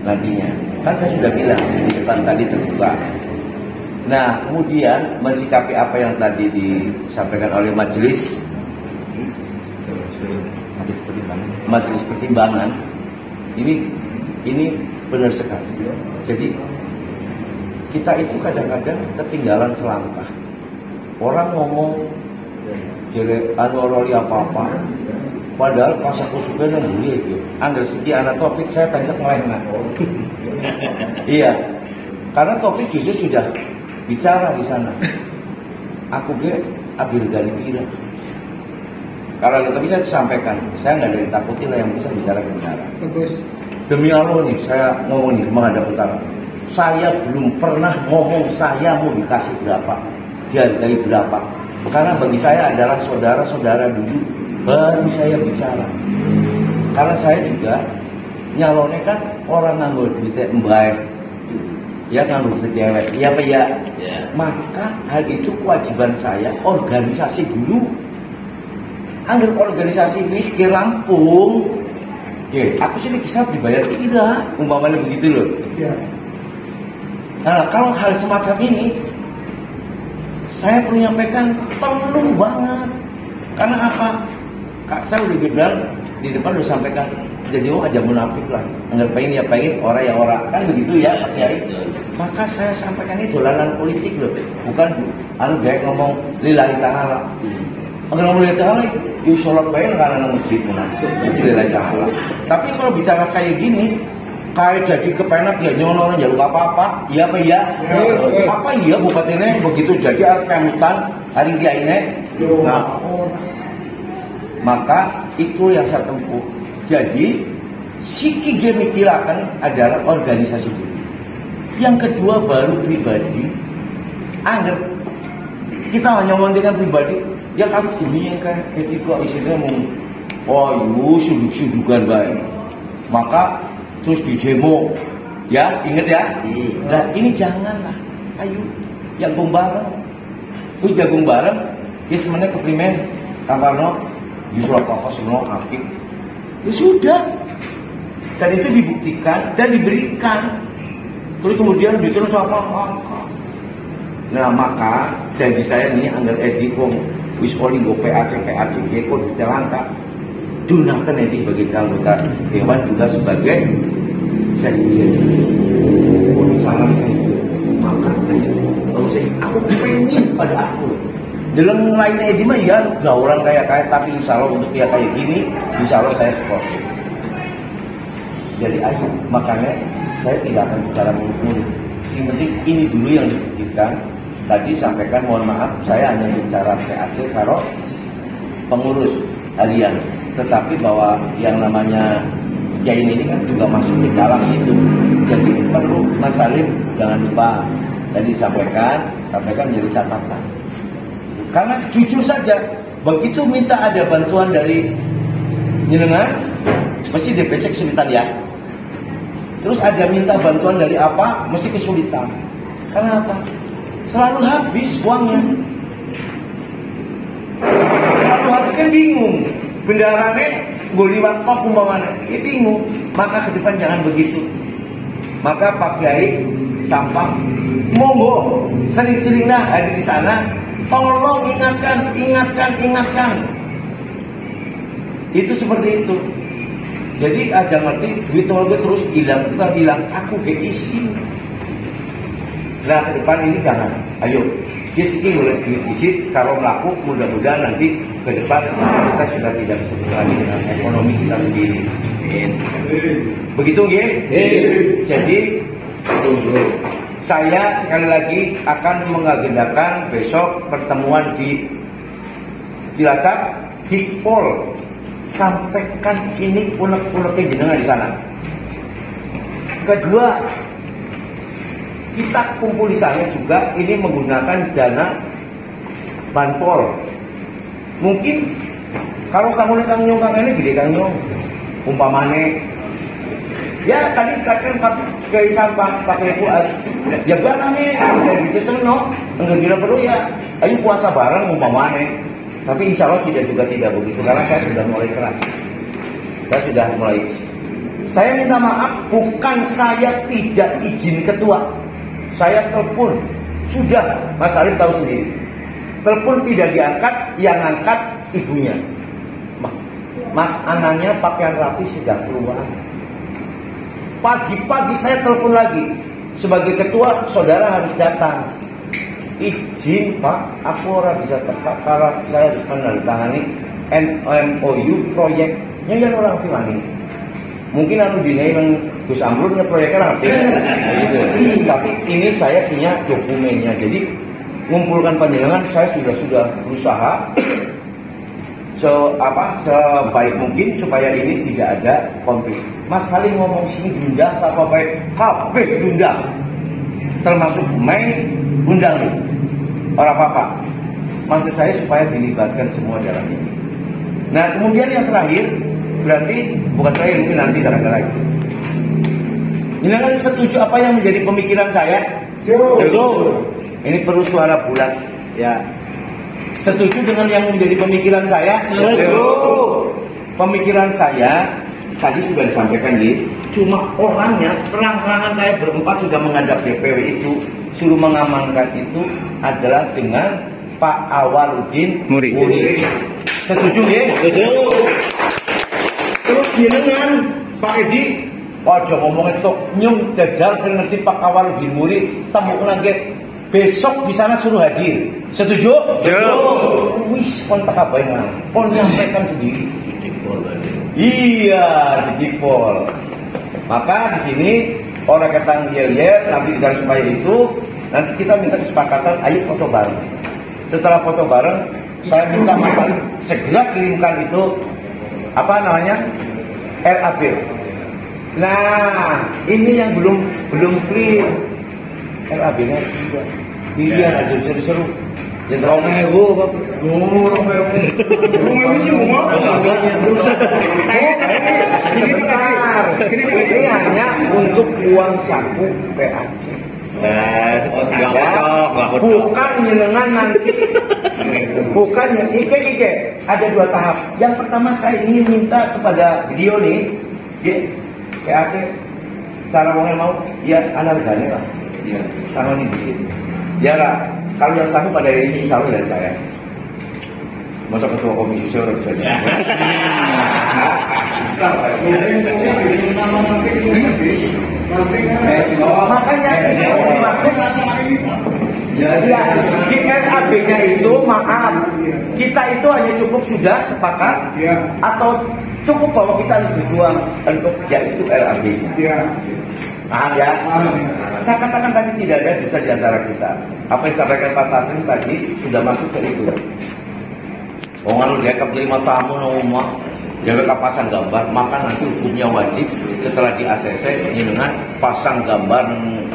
nantinya. Kan saya sudah bilang di depan tadi terbuka. Nah, kemudian mensikapi apa yang tadi disampaikan oleh majelis pertimbangan. Ini benar sekali. Jadi kita itu kadang-kadang ketinggalan selangkah. Orang ngomong jadi anoroli apa-apa, padahal pas aku suka yang beli itu. Angger segi anak topik saya tanya ngelengah. Iya, karena topik justru sudah bicara di sana. Aku ambil dari kira. Kalau kita bisa disampaikan, saya nggak ada yang takutin lah, yang bisa bicara kebenaran. Bagus. Demi Allah nih, saya ngomong nih menghadap utara. Saya belum pernah ngomong saya mau dikasih berapa, dihargai berapa. Karena bagi saya adalah saudara-saudara dulu, baru saya bicara. Karena saya juga nyalonnya kan orang nganggur duitnya baik, ya nganggur cewek, iya apa ya? Maka hal itu kewajiban saya organisasi dulu. Anggur organisasi miskin Lampung. Ya, aku sih bisa dibayar tidak, umpamanya begitu loh. Ya. Nah, kalau hal semacam ini, saya perlu nyampaikan perlu banget. Karena apa? Saya udah bilang di depan udah sampaikan, jadi aja munafik lah. Enggak pengen orang yang orang kan begitu ya, Pak Kiai. Maka saya sampaikan ini dolanan politik loh, bukan gaya ngomong lillahi ta'ala. Kalau ngomong lillahi ta'ala, yuk sholat bayar karena masjid lillahi ta'ala. Tapi kalau bicara kayak gini, kayak jadi kepenak ya nyono jalur apa-apa, iya apa iya? Apa iya bupatinya begitu jadi kemutan hari dia ini. Nah, maka itu yang saya tempuh. Jadi siki mikirakan adalah organisasi dulu. Yang kedua baru pribadi. Anggap kita hanya ngomongin pribadi, ya kamu demi yang kayak ketika isinya mau suduk-sudukan baik. Maka terus di demo, ya inget ya. Nah ini janganlah, ayo jagung bareng, terus jagung bareng, dia sebenarnya keprimen, kamparno, justru apa semua aktif, ya sudah, dan itu dibuktikan dan diberikan, terus kemudian diterus apa. Nah maka janji saya nih anggar edipong wis oling go PAC kok ditelangka. Gunakan ini bagi anggota dewan juga sebagai sekjen. Cara maka kalau saya aku pengen pada aku dalam lainnya di mah ya gak orang kayak tapi insya Allah untuk dia kayak gini insya Allah saya support. Jadi ayo makanya saya tidak akan bicara mulut-mulut. Yang penting ini dulu yang dibuktikan. Tadi sampaikan mohon maaf, saya hanya bicara PAC karo pengurus harian. Tetapi bahwa yang namanya Kiai ini kan juga masuk di dalam itu. Jadi perlu Mas Salim jangan lupa tadi sampaikan menjadi catatan. Karena jujur saja, begitu minta ada bantuan dari jenengan, mesti DPC kesulitan ya. Terus ada minta bantuan dari apa, mesti kesulitan. Karena apa? Selalu habis uangnya. Selalu habis kan bingung. Bendaranya gue liwat kok umpamanya, ya bingung. Maka ke depan jangan begitu. Maka Pak Kiai sampah, monggo sering-seringlah hadir di sana. Tolong ingatkan. Itu seperti itu. Jadi aja ngerti duit warga terus hilang, aku gak isi. Nah ke depan ini jangan. Ayo, kisiki mulai divisit. Kalau melaku, mudah-mudahan nanti ke depan kita sudah tidak kesulitan lagi dengan ekonomi kita sendiri. Begitu ya? Jadi saya sekali lagi akan mengagendakan besok pertemuan di Cilacap, Dikpol. Sampaikan ini unek-uneknya jenengan di sana. Kedua, kita kumpul di sana juga ini menggunakan dana banpol. Mungkin kalau kamu Kang Nyong ini gede Kang Nyong, umpamane. Ya tadi katakan pakai sampah, pakai kuas. Ya barang nih, dari seneng, enggak gila perlu ya. Ayo puasa bareng umpamane. Tapi insya Allah tidak begitu karena saya sudah mulai keras. Saya minta maaf, bukan saya tidak izin ketua. Saya telepon, sudah Mas Arif tahu sendiri. Telepon tidak diangkat, yang angkat ibunya. Mas anaknya pakaian rapi sudah keluar. Pagi-pagi saya telepon lagi. Sebagai ketua, saudara harus datang. Izin Pak, aku orang bisa tepat karena saya harus menandatangani MOU proyeknya yang orang Firmani. Mungkin anu dinai yang Gus Amrun proyeknya ngerti. Tapi ini saya punya dokumennya. Jadi ngumpulkan panjenengan saya sudah berusaha sebaik mungkin supaya ini tidak ada konflik. Mas Salim ngomong sini diundang siapa baik kabeh diundang. Termasuk main undang orang apa-apa. Maksud saya supaya dilibatkan semua dalam ini. Nah kemudian yang terakhir, berarti bukan terakhir, mungkin nanti lagi. Ini kan setuju apa yang menjadi pemikiran saya? Setuju. Ini perlu suara bulat ya. Setuju dengan yang menjadi pemikiran saya? Setuju. Pemikiran saya tadi sudah disampaikan cuma orangnya terang-terangan saya berempat sudah menghadap DPW itu suruh mengamankan itu adalah dengan Pak Awaludin Muri. Setuju ya? Setuju. Terus dengan Pak Edi, ojo ngomong itu nyung jajal ngerti Pak Awaludin Muri temu lagi besok di sana suruh hadir. Setuju? Setuju. Wis kontak apa yang nyampaikan sendiri. Iya, di Dikpol. Maka di sini orang ketang yel-yel nanti di supaya itu nanti kita minta kesepakatan ayo foto bareng. Setelah foto bareng saya minta Mas Salim segera kirimkan itu apa namanya RAB. Nah ini yang belum clear RAB-nya juga. Dia ada seru-seru. Ya Romeo, Pak. Romeo sih mau ini hanya untuk uang saku PAC. Bukan nyenengan nanti. Bukan yang ike. Ada dua tahap. Yang pertama saya ingin minta kepada beliau nih, PAC. Cara mau ya analisanya lah. Ya, sama nih di sini. Ya lah. Kalau yang sanggup pada ini insya Allah dari saya. Masa ketua komisi saya bisa jadi. Makanya dimaksud jadi di RAB-nya itu maaf kita itu hanya cukup sudah sepakat atau cukup bahwa kita harus berjuang untuk yaitu RAB-nya. Paham ya? Saya katakan tadi tidak ada dusta di antara kita. Apa yang disampaikan Pak Taslim tadi sudah masuk ke itu. Orang dia terima tamu rumah, dia pasang gambar, maka nanti hukumnya wajib setelah di ACC dengan pasang gambar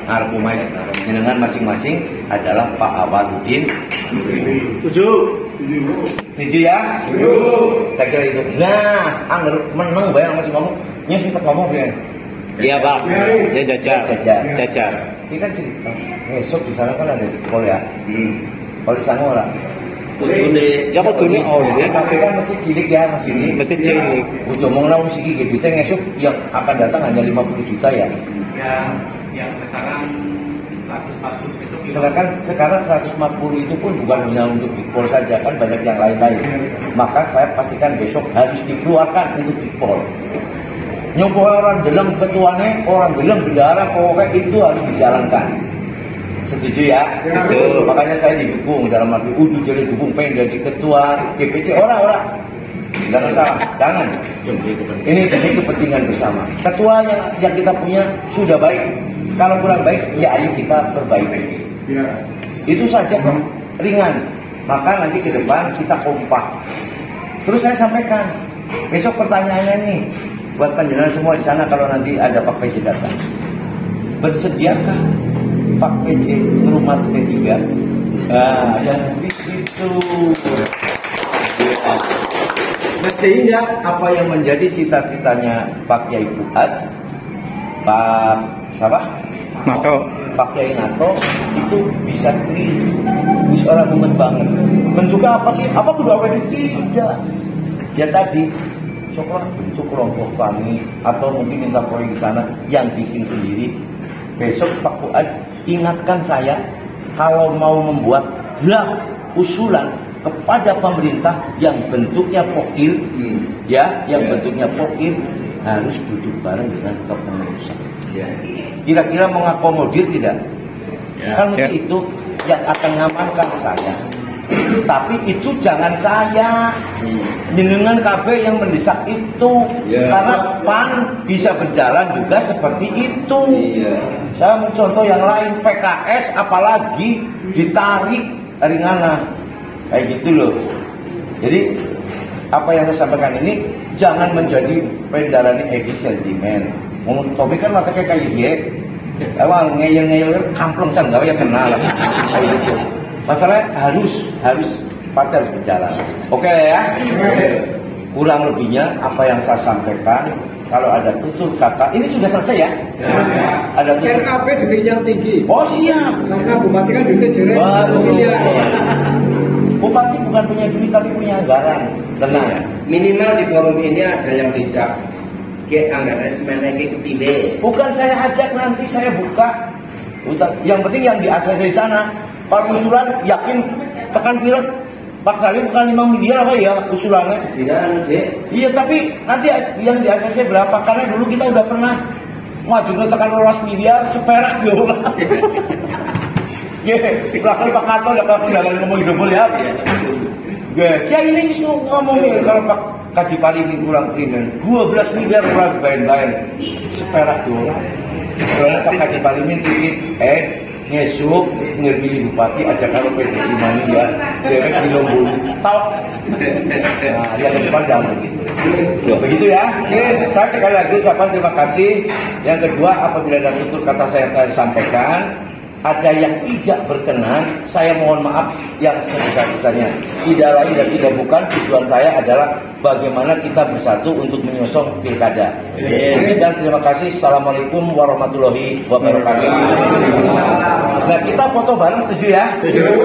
arkumai dengan masing-masing adalah Pak Awaludin. Setuju ya? Saya kira itu. Nah, anggar menang bayang masih ngomong, nyes kita ngomong ya. Iya Pak, saya jajar. Ini kan cerita. Besok di sana kan ada pol ya. Kalau di sana orang. Ya kok gini? Oh iya. Tapi kan mesti cilik ya Mas ini. Mesti cilik. Udah mau ngomong sih gitu. Kita ngesuk yang akan datang hanya 50 juta ya. Yang sekarang 140 besok. Sekarang 140 itu pun bukan hanya untuk Bigpol saja, kan banyak yang lain-lain. Maka saya pastikan besok harus dikeluarkan untuk Bigpol. Nyoba orang dalam ketuanya, orang dalam bendara, pokoknya itu harus dijalankan. Setuju ya? Setuju. Makanya saya didukung dalam arti jadi dukung pengen jadi ketua PPC orang-orang. Jangan salah, jangan. Ini demi kepentingan bersama. Ketua yang kita punya sudah baik. Kalau kurang baik, ya ayo kita perbaiki. Itu saja kok, ringan. Maka nanti ke depan kita kompak. Terus saya sampaikan, besok pertanyaannya nih buat panjenengan semua di sana kalau nanti ada Pak PJ datang. Bersediakah Pak PJ rumah P3? Yang di situ. Nah, sehingga apa yang menjadi cita-citanya Pak Kiai Fuad, Pak Kiai Nato itu bisa orang mumet banget. Bentuknya apa sih? Apa kudu apa tidak? Ya tadi coba bentuk kelompok kami atau mungkin minta proyek di sana yang bikin sendiri. Besok Pak Fuad ingatkan saya kalau mau membuat draft usulan kepada pemerintah yang bentuknya pokil, bentuknya pokil harus duduk bareng dengan kepengurusan. Kira-kira mengakomodir tidak? Kan mesti itu yang akan ngamankan saya. Tapi itu jangan saya, jenengan KB yang mendesak itu, karena PAN bisa berjalan juga seperti itu. Saya mencontoh yang lain, PKS apalagi ditarik ringanah kayak gitu loh. Jadi apa yang saya sampaikan ini jangan menjadi pendarani egi sentimen. Ngomong topik kan matanya kayak gini, awal ngeyel kamplong kan nggak ya kenal kayak gitu. Masalahnya harus partai harus berjalan. Oke ya. Kurang lebihnya apa yang saya sampaikan. Kalau ada tutur kata, ini sudah selesai ya? Ada tutur. RKP demi yang tinggi. Oh siap. Karena Bupati kan duitnya jereng. Bupati bukan punya duit tapi punya anggaran. Tenang. Minimal di forum ini ada yang bijak. Ke anggaran semenjak kepilih. Bukan saya ajak, nanti saya buka. Yang penting yang di ACC di sana. Pak usulan yakin tekan pilot Pak Salim bukan 5 miliar apa ya usulannya? Iya, tapi nanti yang di ACC berapa? Karena dulu kita udah pernah maju tekan 12 miliar seperak dulu. Belakang Pak Kato udah pendagang ngomong hidupul ya. Kiai ini ngomongin kalau Pak Kaji Parimin kurang krimen 12 miliar kurang bayan-bayan seperak dulu. Karena Pak Kaji Parimin dikit ngesuk ngerpilih bupati aja kalau PD Imani ya dewek di Lombok tahu. Nah yang ke depan jangan begitu ya. Saya sekali lagi ucapkan terima kasih. Yang kedua, apabila ada tutur kata saya tadi sampaikan ada yang tidak berkenan, saya mohon maaf yang sebesar-besarnya. Tidak lain dan tidak bukan, tujuan saya adalah bagaimana kita bersatu untuk menyosong pilkada. Dan terima kasih. Assalamualaikum warahmatullahi wabarakatuh. Nah, kita foto bareng, setuju ya? Setuju.